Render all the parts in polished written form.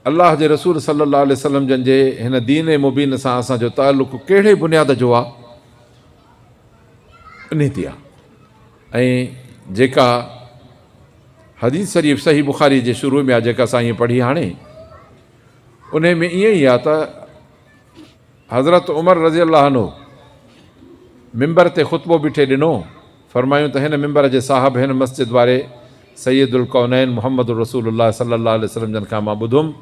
अल्लाह जे रसूल सल्लल्लाहु अलैहि वसल्लम जन जे हिन दीन मुबीन सां असांजो ताल्लुक़ कहिड़े बुनियाद जो आहे, उन ते आहे। ऐं जेका हदीस शरीफ़ सही बुखारी जे शुरू में आहे, जेका असां ईअं पढ़ी हाणे, उन में ईअं ई आहे त हज़रत उमर रज़ी अल्लाह अन्हु मिंबर ते ख़ुतबो बीठे ॾिनो, फरमायूं त हिन मिंबर जे साहिब हिन मस्जिद वारे सैयदुल कौनैन मुहम्मद रसूलुल्लाह सल्लल्लाहु अलैहि वसल्लम जन खां मां ॿुधुमि,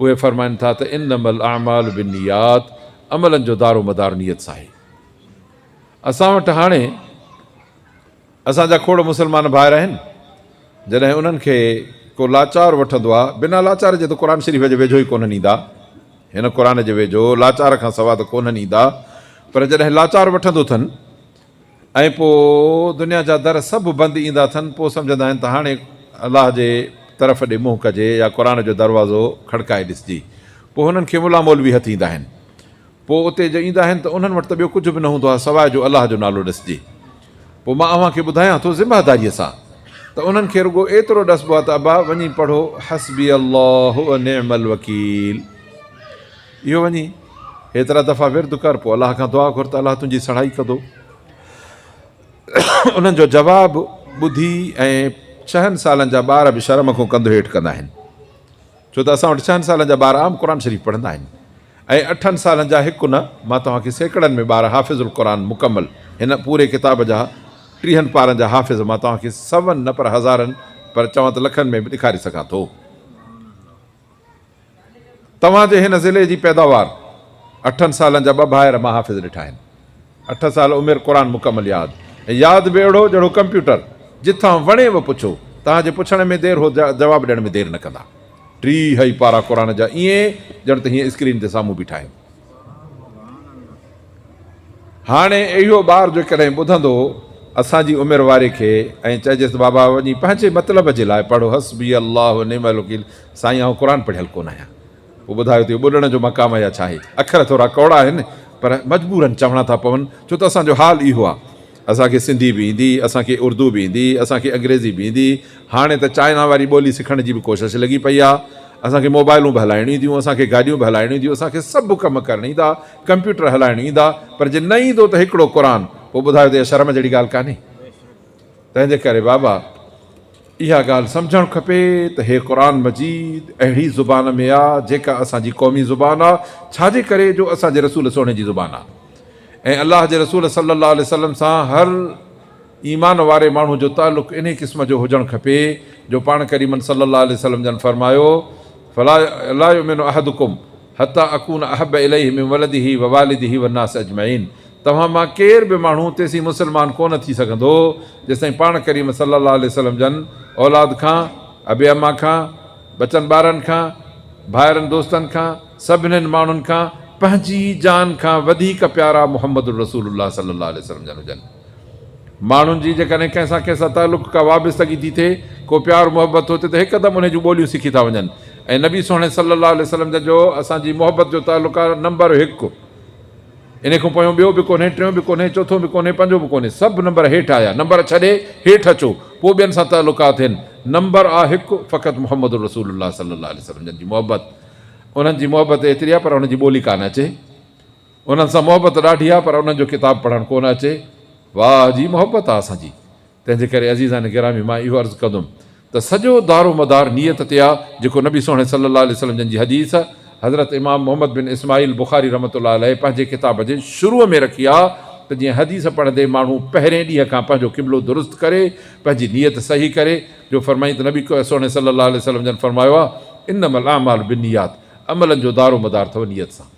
उहे फरमाइनि था त इन्नमल अअमालु बिन्नियात, अमलनि जो दारो मदार नियत सां आहे। असां वटि हाणे असांजा खोड़ मुस्लमान भाइर आहिनि, जॾहिं उन्हनि खे को लाचार वठंदो आहे, बिना लाचार जे त क़ुर शरीफ़ जे वेझो ई कोन्हनि ईंदा, हिन क़ुर जे वेझो लाचार खां सवाइ त कोन्हनि ईंदा। पर जॾहिं लाचार वठंदो अथनि ऐं पोइ दुनिया जा दर सभु बंदि ईंदा अथनि, पोइ सम्झंदा आहिनि त हाणे अलाह जे तरफ़ ॾे मुंहुं कजे या क़ुर जो दरवाज़ो खड़काए ॾिसजी। पोइ हुननि खे मुला मौलवी हथ ईंदा आहिनि। पोइ उते जो ईंदा आहिनि त उन्हनि वटि त ॿियो कुझु बि न हूंदो आहे सवाइ जो अलाह जो नालो ॾिसजे। पोइ मां अव्हांखे ॿुधायां थो ज़िमेदारीअ सां, त उन्हनि खे रुॻो एतिरो ॾसबो आहे त अबा वञी पढ़ो हस्बी अल्लाहु व निअमल वकील, इहो वञी हेतिरा दफ़ा विर्द कर, पोइ अलाह खां दुआ घुर त अलाह तुंहिंजी सढ़ाई कंदो। उन्हनि जो जवाबु ॿुधी ऐं 6 सालनि जा ॿार बि शर्म खां कंधु हेठि कंदा आहिनि, छो त असां वटि 6 सालनि जा ॿार आम क़ुर शरीफ़ पढ़ंदा आहिनि, ऐं 8 सालनि जा हिकु न, मां तव्हांखे सैकड़नि में ॿार हाफ़िज़ुल क़ुर मुकमल हिन पूरे किताब जा 30 पारनि जा हाफ़िज़ मां तव्हांखे 100 न पर हज़ारनि पर चवां त लखनि में बि ॾेखारे सघां थो। तव्हांजे हिन ज़िले जी पैदावार 8 सालनि जा 2 भाइर मां हाफ़िज़ ॾिठा आहिनि, 8 साल उमिरि क़ुर मुकमल यादि, ऐं यादि बि अहिड़ो जहिड़ो कंप्यूटर, जिथां वणे बि पुछो, तव्हांजे पुछण में देरि हो जवाबु ॾियण में देरि न कंदा। 3 ई पारा क़ुर जा ईअं ॼण त हीअं स्क्रीन ते साम्हूं बीठा आहिनि। हाणे इहो ॿारु जेकॾहिं ॿुधंदो असांजी उमिरि वारे खे ऐं चइजेसि बाबा वञी पंहिंजे मतिलब जे लाइ पढ़ो हस्बी अल्लाहु व निअमल वकील, साईं आउं क़ुर पढ़ियल कोन आहियां, पोइ ॿुधायो त ॿुॾण जो मक़ाम या छा आहे। अखर थोरा कौड़ा आहिनि पर मजबूरनि चवणा था पवनि, छो त असांजो हाल इहो आहे। असांखे सिंधी बि ईंदी, असांखे उर्दू बि ईंदी, असांखे अंग्रेज़ी बि ईंदी, हाणे त चाइना वारी ॿोली सिखण जी बि कोशिशि लॻी पई आहे। असांखे मोबाइलूं बि हलाइणियूं ईंदियूं, असांखे गाॾियूं बि हलाइणियूं ईंदियूं, असांखे सभु कमु करणु ईंदा, कंप्यूटर हलाइणु ईंदा, पर जे न ईंदो त हिकिड़ो क़ुर, पोइ ॿुधायो त इहा शर्म जहिड़ी ॻाल्हि कान्हे। तंहिंजे करे बाबा इहा ॻाल्हि सम्झणु खपे त हे क़ुर मजीद अहिड़ी ज़ुबान में आहे जेका असांजी क़ौमी ज़ुबान आहे, छाजे करे जो असांजे रसूल सोणे जी ज़ुबान आहे, ऐं अलाह जे रसूल सल्लल्लाहु अलैहि वसल्लम सां हर ईमान वारे माण्हू जो ताल्लुक़ इन क़िस्म जो हुजणु खपे जो पाण करीमन सल्लल्लाहु अलैहि वसल्लम जन फरमायो, फला ला युमिनु अहदुकुम हत्ता अकून अहब इलैहि मिन वलदिही व वालिदिही वन्नास अजमईन, तव्हां मां केर बि माण्हू तेसीं मुस्लमान कोन थी सघंदो जेसिताईं पाण करीम सल्लल्लाहु अलैहि वसल्लम जन औलाद खां, अबे अम्मा खां, बचनि ॿारनि खां, भाइरनि दोस्तनि खां, सभिनीनि माण्हुनि खां पंहिंजी जान खां वधीक प्यारा मुहम्मद रसूलुल्लाह सल्लल्लाहु अलैहि वसल्लम जन हुजनि। माण्हुनि जी जेकॾहिं कंहिंसां ताल्लुक़ का वाबस्तगी थी थिए, को प्यार मुहबत थो थिए त हिकदमि उन जूं ॿोलियूं सिखी था वञनि। ऐं नबी सोणे सल्लल्लाहु अलैहि वसल्लम जो असांजी मुहबत जो ताल्लुक़ आहे नंबर 1, इन खां पोइ ॿियो बि कोन्हे, टियों बि कोन्हे, चोथों बि कोन्हे, पंजो बि कोन्हे, सभु नंबर हेठि आया, नंबर छॾे हेठि अचो, पोइ ॿियनि सां ताल्लुक़ात थियनि। नंबर आहे 1 फ़क़ति मुहम्मद रसूलुल्लाह सल्लल्लाहु अलैहि वसल्लम जन जी मुहबत। उन्हनि जी मुहबत एतिरी आहे पर उन्हनि जी ॿोली कान अचे, उन्हनि सां मुहबत ॾाढी आहे पर उन्हनि जो किताबु पढ़णु कोन अचे। वाह जी मुहबत आहे असांजी। तंहिंजे करे अज़ीज़ान गिरामी मां इहो अर्ज़ु कंदुमि त सॼो दारो मदार नियत ते आहे, जेको नबी सोणे सल्लल्लाहु अलैहि वसल्लम जन जी हदीस हज़रत इमाम मोहम्मद बिन इस्माइल बुखारी रहमतुल्लाह अलैह पंहिंजे किताब जे शुरूअ में रखी आहे त जीअं हदीस पढ़ंदे माण्हू पहिरें ॾींहं खां पंहिंजो क़िबलो दुरुस्त करे, पंहिंजी नियत सही करे, जो फरमाई त नबी सोणे सल्लल्लाहु अलैहि वसल्लम जन फरमायो आहे इन्नमल अअमालु बिन्नियात, अमलनि जो दारो मदार अथव नियत सां।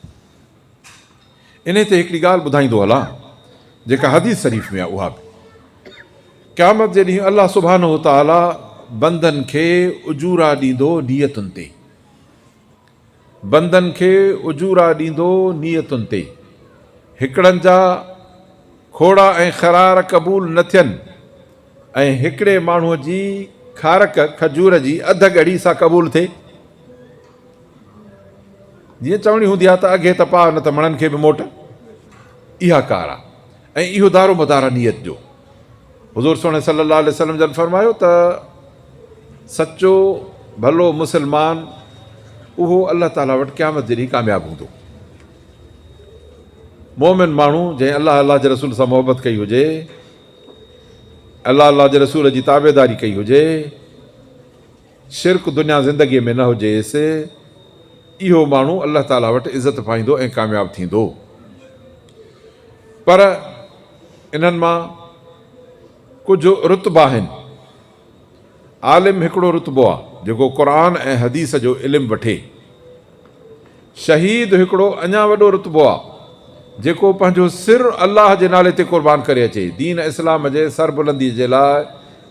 इन ते हिकिड़ी ॻाल्हि ॿुधाईंदो हलां जेका हदीस शरीफ़ में आहे, उहा बि क़यामत जे ॾींहुं अलाह सुब्हानहु व तआला बंदनि खे उजूरा ॾींदो नियतुनि ते, बंदनि खे उजूरा ॾींदो नियतुनि ते। हिकिड़नि जा खोड़ा ऐं ख़रार क़बूल न थियनि ऐं हिकिड़े माण्हूअ जी खारक खजूर जी अधु ॻड़ी सां क़बूल थिए। जीअं चवणी हूंदी आहे त अॻे त पा न त मणनि खे बि मोट, इहा कार आहे। ऐं इहो दारो मदार आहे नियत जो। हुज़ूर सोणे सल्लल्लाहु अलैहि वसल्लम जन फरमायो त सचो भलो मुस्लमान उहो अलाह ताला वटि क़यामत जे ॾींहुं कामयाबु हूंदो। मोमिन माण्हू जंहिं अलाह जे रसूल सां मोहबत कई हुजे, अलाह जे रसूल जी ताबेदारी कई हुजे, शिरक दुनिया ज़िंदगीअ में न हुजेसि, इहो माण्हू अलाह ताला वटि इज़त पाईंदो ऐं कामयाबु थींदो। पर इन्हनि मां कुझु रुतबा आहिनि। आलिम हिकिड़ो रुतबो आहे जेको क़ुरान ऐं हदीस जो इल्मु वठे। शहीद हिकिड़ो अञा वॾो रुतबो आहे जेको पंहिंजो सिर अलाह जे नाले ते क़ुर्बान करे अचे, दीन इस्लाम जे सरबुलंदी जे लाइ,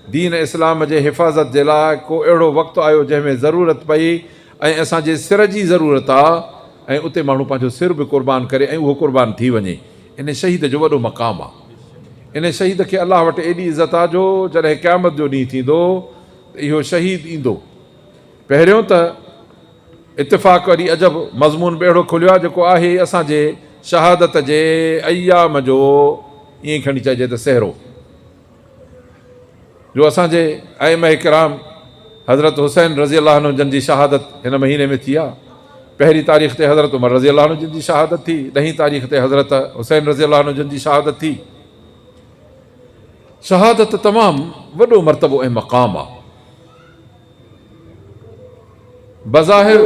दीन इस्लाम जे हिफ़ाज़त जे लाइ। को अहिड़ो वक़्तु आयो जंहिंमें ज़रूरत पई ऐं असांजे सिर जी ज़रूरत आहे ऐं उते माण्हू पंहिंजो सिर बि क़ुर्बान करे ऐं उहो क़ुर्बान थी वञे। इन शहीद जो वॾो मक़ाम आहे। इन शहीद खे अलाह वटि एॾी इज़त आहे जो जॾहिं क़यामत जो ॾींहुं थींदो त इहो शहीद ईंदो। पहिरियों त इतिफ़ाक़ वरी अजब मज़मून ॿेड़ो खुलियो आहे जेको आहे असांजे शहादत जे अयाम जो, ईअं खणी चइजे त सहरो, जो असांजे अइमा किराम हज़रत हुसैन रज़ी अल्लाह अन्हु जन जी शहादत हिन महीने में थी आहे। पहिरीं तारीख़ ते हज़रत उमर रज़ी अल्लाह अन्हु जन जी शहादत थी, 10 तारीख़ ते हज़रत हुसैन रज़ी अल्लाह अन्हु जन जी शहादत थी। शहादत तमामु वॾो मर्तबो ऐं मक़ाम आहे। बज़ाहिर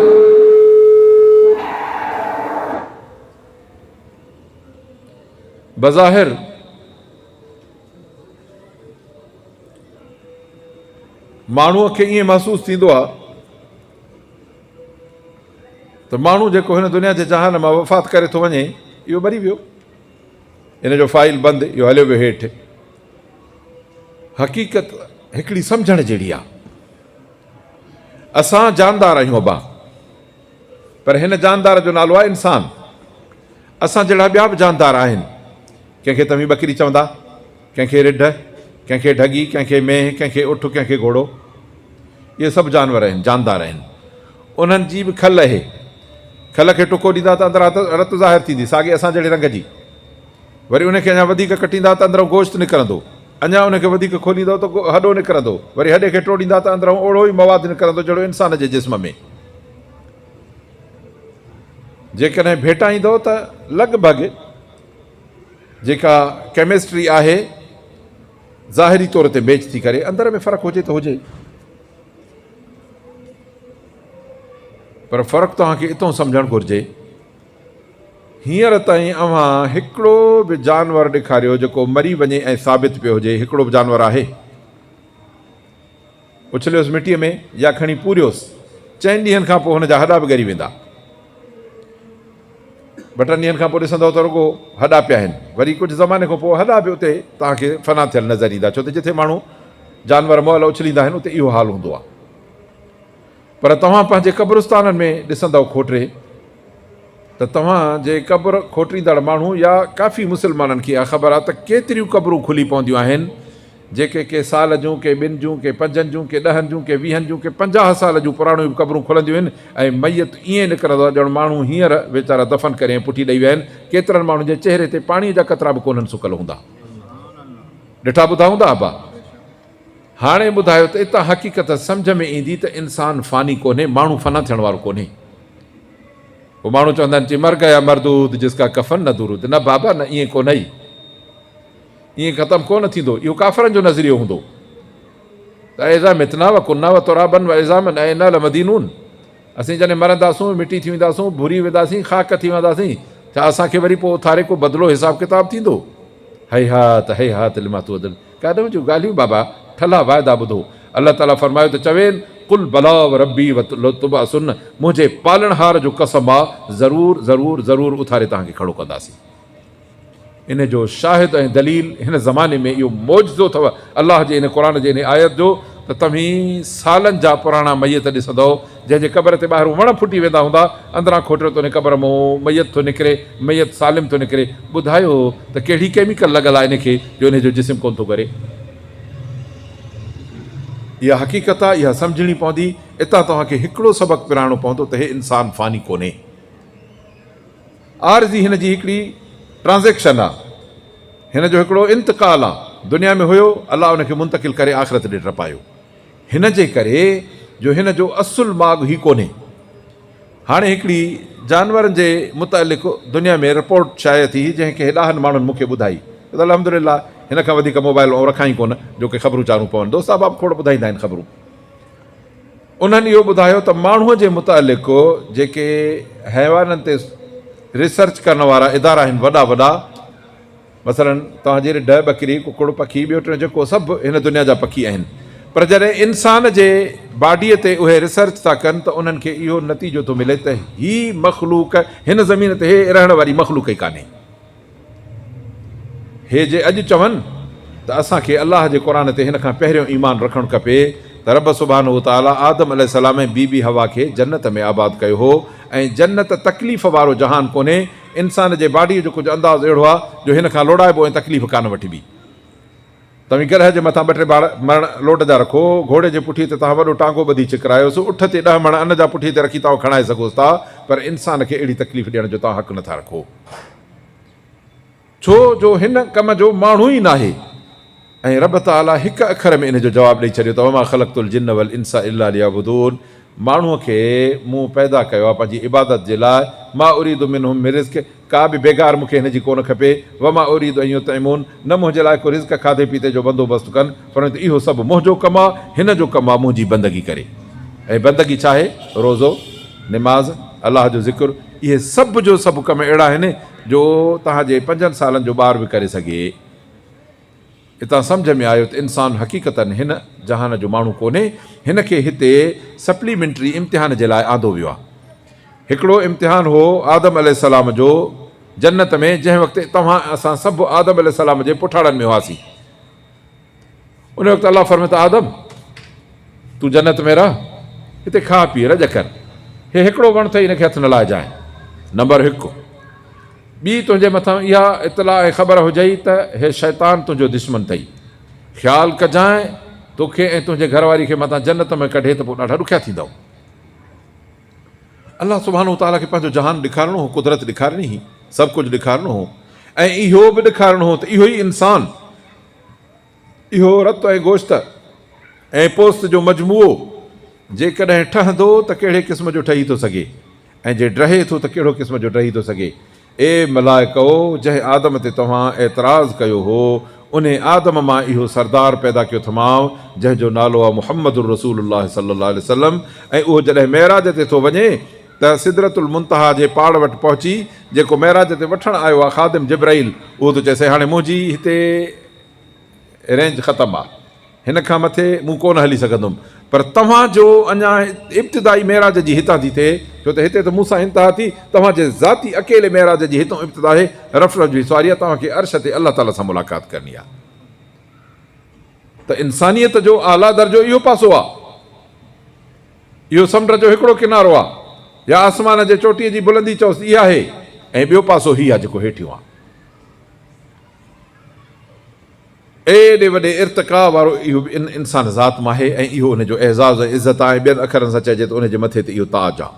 माण्हूअ खे ईअं महसूसु थींदो आहे त माण्हू जेको हिन दुनिया जे जहान मां वफ़ात करे थो वञे इहो मरी वियो, इन जो फाइल बंदि, इहो हलियो वियो हेठि। हक़ीक़त हिकिड़ी सम्झण जहिड़ी आहे। असां जानदार आहियूं अबा, पर हिन जानदार जो नालो आहे इंसान। असां जहिड़ा ॿिया बि जानदार आहिनि। कंहिंखे तव्हीं ॿकरी चवंदा, कंहिंखे रिढ, कंहिंखे ढगी, कंहिंखे मेंह, कंहिंखे उठ, कंहिंखे घोड़ो। इहे सभु जानवर आहिनि, जानदार आहिनि। उन्हनि जी बि खल आहे। खल खे टुको ॾींदा त अंदरां रत ज़ाहिर थींदी, साॻी असां जहिड़े रंग जी। वरी उनखे अञा वधीक कटींदा त अंदरां गोश्त निकिरंदो, अञा उनखे वधीक खोलींदो त हॾो निकिरंदो, वरी हॾे खे टोड़ींदा त अंदरां ओड़ो ई मवादु निकिरंदो जहिड़ो इंसान जे जिस्म में। जेकॾहिं भेटाईंदो त लॻभॻि जेका केमिस्ट्री आहे ज़ाहिरी तौर ते मैच थी करे, अंदर में फ़र्क़ु हुजे त हुजे, पर फ़र्क़ु तव्हांखे इतो सम्झणु घुरिजे। हींअर ताईं अव्हां हिकिड़ो बि जानवर ॾेखारियो जेको मरी वञे ऐं साबित पियो हुजे। हिकिड़ो बि जानवर आहे? उछलियोसि मिटीअ में या खणी पूरियोसि, 4 ॾींहंनि खां पोइ हुनजा हॾा बि ॻरी वेंदा। 2-3 ॾींहंनि खां पोइ ॾिसंदव त रुॻो हॾा पिया आहिनि। वरी कुझु ज़माने खां पोइ हॾा बि उते तव्हांखे फना थियल नज़र ईंदा, छो त जिथे माण्हू जानवर मोल उछलींदा आहिनि उते इहो हाल हूंदो आहे। पर तव्हां पंहिंजे क़ब्रिस्ताननि में ॾिसंदव खोटरे त तव्हांजे क़ब्र खोटींदड़ माण्हू या काफ़ी मुस्लमाननि खे इहा ख़बर आहे त केतिरियूं क़ब्रूं खुली पवंदियूं आहिनि जेके के साल जूं, के 2 जूं, के 5 जूं, के 10 जूं, के 20 जूं, के 50 साल जूं पुराणियूं क़ब्रूं खुलंदियूं आहिनि ऐं मैयत ईअं निकिरंदो आहे ॼण माण्हू हींअर वीचारा दफ़न करे ऐं पुठी ॾेई विया आहिनि। केतिरनि माण्हुनि जे चहिरे ते पाणीअ जा कतरा बि कोन्हनि सुकल हूंदा। ॾिठा ॿुधा हूंदा अबा? हाणे ॿुधायो त इतां हक़ीक़त सम्झ में ईंदी त इंसानु फ़ानी कोन्हे, माण्हू फना थियण वारो कोन्हे। पोइ माण्हू चवंदा आहिनि मर गया मरदूद जिसका कफ़न न दुरूद। न बाबा, न, ईअं कोन ई, ईअं ख़तमु कोन थींदो। इहो काफ़रनि जो नज़रियो हूंदो त ऐज़ा मितना व कुन्ना व तुराबन व ऐज़ामन ऐं न लमदीनून। असीं जॾहिं मरंदासूं, मिटी थी वेंदासूं, भुरी वेंदासीं, ख़ाक थी वेंदासीं, छा असांखे वरी पोइ उथारे को बदिलो हिसाब किताब थींदो? हई हात लिमा तुअदल। काॾो जूं ॻाल्हियूं बाबा, ठला वाइदा ॿुधो। अलाह ताला फरमायो त चवेनि कुल बला व रब्बी व तुबासुन, मुंहिंजे पालणहार जो कसम आहे, ज़रूरु ज़रूरु ज़रूरु उथारे तव्हांखे खड़ो कंदासीं। इन जो शाहिद ऐं दलील हिन ज़माने में इहो मौजज़ो अथव अलाह जे इन क़ुर जे इन आयत जो त तव्हीं सालनि जा पुराणा मैयत ॾिसंदव जंहिंजे क़बर ते ॿाहिरि वण फुटी वेंदा हूंदा, अंदरां खोटरो थो निकिरे, क़बर मां मैयत थो निकिरे, मैयत सालिम थो निकिरे। ॿुधायो त कहिड़ी केमिकल लॻल आहे इनखे जो इन जो जिस्म कोन थो करे? इहा हक़ीक़त आहे, इहा सम्झणी पवंदी। इतां तव्हांखे हिकिड़ो सबक़ु पिराइणो पवंदो त हे इंसानु फ़ानी कोन्हे। आरज़ी हिन जी हिकिड़ी ट्रांज़ेक्शन आहे, हिन जो हिकिड़ो इंतकाल आहे। दुनिया में हुयो, अलाह हुनखे मुंतकिल करे आख़िरत ॾे टपायो। हिन जे करे जो हिन जो असुल माॻ ई कोन्हे। हाणे हिकिड़ी जानवरनि जे मुतालिक़ दुनिया में रिपोर्ट शाये थी जंहिंखे 10 माण्हुनि मूंखे ॿुधाई त अल्हम्दुलिल्लाह हिन खां वधीक मोबाइल ऐं रखां ई कोन जो की ख़बरूं चारूं पवनि। दोस्त साहब खोड़ ॿुधाईंदा आहिनि ख़बरूं। उन्हनि इहो ॿुधायो त माण्हूअ जे मुतालिक़ जेके हैवाननि ते रिसर्च करण वारा इदारा आहिनि वॾा वॾा, मसलन तव्हां जहिड़े ॾह ॿकरी कुकुड़ पखी ॿियो टियों जेको सभु हिन दुनिया जा पखी आहिनि, पर जॾहिं इंसान जे बॉडीअ ते उहे रिसर्च था कनि त उन्हनि खे इहो नतीजो थो मिले त ही मख़लूक हिन ज़मीन ते हे रहण वारी मख़लूक ई कान्हे। हे जे अॼु चवनि त असांखे अलाह जे क़ुर ते हिन खां पहिरियों ईमान रखणु खपे त रब सुब्हानहू तआला आदम अलैहिस्सलाम ऐं बीबी हवा खे जन्नत में आबाद कयो हो ऐं जन्नत तकलीफ़ वारो जहान कोन्हे। इंसान जे बॉडीअ जो कुझु अंदाज़ अहिड़ो आहे जो हिन खां लोड़ाइबो ऐं तकलीफ़ कान वठिबी। तव्हां ग्रह जे मथां 2-3 बाड़ मण लोट जा रखो, घोड़े जे पुठीअ ते तव्हां वॾो टांगो ॿधी चिकरायोसि, उठ ते 10 मण अन जा पुठीअ ते रखी तव्हां खणाए सघोसि था, पर इंसान खे अहिड़ी तकलीफ़ ॾियण जो तव्हां हक़ नथा रखो, छो जो हिन कम जो माण्हू ई नाहे। ऐं रब ताला हिकु अखर में इन जो जवाबु ॾेई छॾियो त वमा ख़लक़तुल जिन्न वल इंसा इल्ला लियअबुदून। माण्हूअ खे मूं पैदा कयो आहे पंहिंजी इबादत जे लाइ। मा उरीदु मिनहुम मिन रिज़्क़, का बि बेगार मूंखे हिन जी कोन खपे। वमा उरीदु अन युतइमून, न मुंहिंजे लाइ को रिज़्क़ खाधे पीते जो बंदोबस्तु कनि, परंतु इहो सभु मुंहिंजो कमु आहे, हिन जो कमु आहे मुंहिंजी बंदगी करे। ऐं बंदगी छा आहे? रोज़ो, निमाज़, अलाह जो ज़िक्र, इहे सभु जो सभु कम अहिड़ा आहिनि जो तव्हांजे 5 सालनि जो ॿार बि करे सघे। हितां सम्झ में आयो त इंसानु हक़ीक़तनि हिन जहान जो माण्हू कोन्हे, हिन खे हिते सप्लीमेंट्री इम्तिहान जे लाइ आंदो वियो आहे। हिकिड़ो इम्तिहान हो आदम अलैहिस्सलाम जो जन्नत में, जंहिं वक़्तु तव्हां असां सभु आदम अलैहिस्सलाम जे पुठाड़नि में हुआसीं। उन वक़्तु अलाह फरमाए त आदम तूं जन्नत में रह, हिते खा पी रज कर, हे हिकिड़ो वणु अथई, हिनखे हथु न लाइजांइ। नंबर 1। ॿी तुंहिंजे मथां इहा इतला ऐं ख़बर हुजई त हे शैतान तुंहिंजो दुश्मन अथई, ख़्यालु कजांइ तोखे ऐं तुंहिंजे घरवारी खे मथां जन्नत में कढे त पोइ ॾाढा ॾुखिया थींदव। अलाह सुब्हानहू तआला खे पंहिंजो जहान ॾेखारिणो हो, कुदरत ॾेखारणी हुई, सभु कुझु ॾेखारिणो हो, ऐं इहो बि ॾेखारिणो हो त इहो ई इंसानु, इहो रत ऐं गोश्त ऐं पोस्त जो मजमूओ जेकॾहिं ठहंदो त कहिड़े क़िस्म जो ठही थो सघे, ऐं जे ड्रहे थो त कहिड़ो क़िस्म जो ठही थो सघे। ए मलाइको, जंहिं आदम ते तव्हां एतिराज़ कयो हो, उन आदम मां इहो सरदार पैदा कयो थमांव जंहिंजो नालो आहे मुहम्मदुर रसूलुल्लाह सल्लल्लाहु अलैहि वसल्लम। ऐं उहो जॾहिं मेराज ते थो वञे त सिदरतुल मुंतहा जे पाड़ वटि पहुची, जेको मेराज ते वठणु आयो आहे ख़ादिम जिब्राइल, उहो थो चएसि हाणे मुंहिंजी हिते रेंज ख़तमु आहे, हिन खां मथे मूं कोन हली सघंदुमि, पर तव्हांजो अञा इब्तिदाई मेराज जी हितां थी थिए, छो त हिते त मूंसां इंतिहा थी, तव्हांजे ज़ाती अकेले मेराज जी हितां इब्तिदा आहे, रफ़ जी सवारी आहे, तव्हांखे अर्श ते अलाह ताला सां मुलाक़ात करणी आहे। त इंसानियत जो आला दर्जो इहो पासो आहे, इहो समुंड जो हिकिड़ो किनारो आहे, या आसमान जे चोटीअ जी बुलंदी चओसि इहा आहे, ऐं ॿियो पासो हीउ आहे जेको हेठियों आहे। एॾे वॾे इर्तिका वारो इहो इंसान ज़ात मां आहे, ऐं इहो उनजो एज़ाज़ ऐं इज़त आहे। ॿियनि अखरनि सां चइजे त उनजे मथे ते इहो ताज आहे।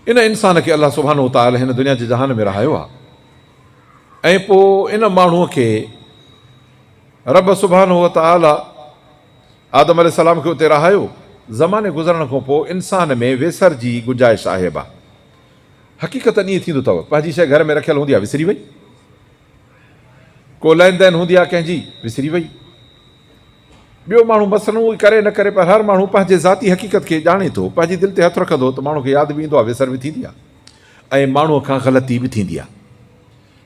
इन इंसान खे अलाह सुब्हानहू तआला हिन दुनिया जे जहान में रहायो आहे, ऐं पोइ इन माण्हूअ खे रब सुब्हानहू तआला आदम अलैहिस्सलाम खे उते रहायो। ज़माने गुज़रण खां पोइ इंसान में वेसर जी गुंजाइश आहे। बा हक़ीक़त ईअं थींदो अथव, पंहिंजी शइ घर में रखियल हूंदी आहे, विसरी वई, को लेन देन हूंदी आहे कंहिंजी, विसरी वई। ॿियो माण्हू मसलन उहो करे न करे, पर हर माण्हू पंहिंजे ज़ाती हक़ीक़त खे ॼाणे थो, पंहिंजी दिलि ते हथु रखंदो त माण्हू खे यादि बि ईंदो आहे, विसर बि थींदी आहे, ऐं माण्हूअ खां ग़लती बि थींदी आहे।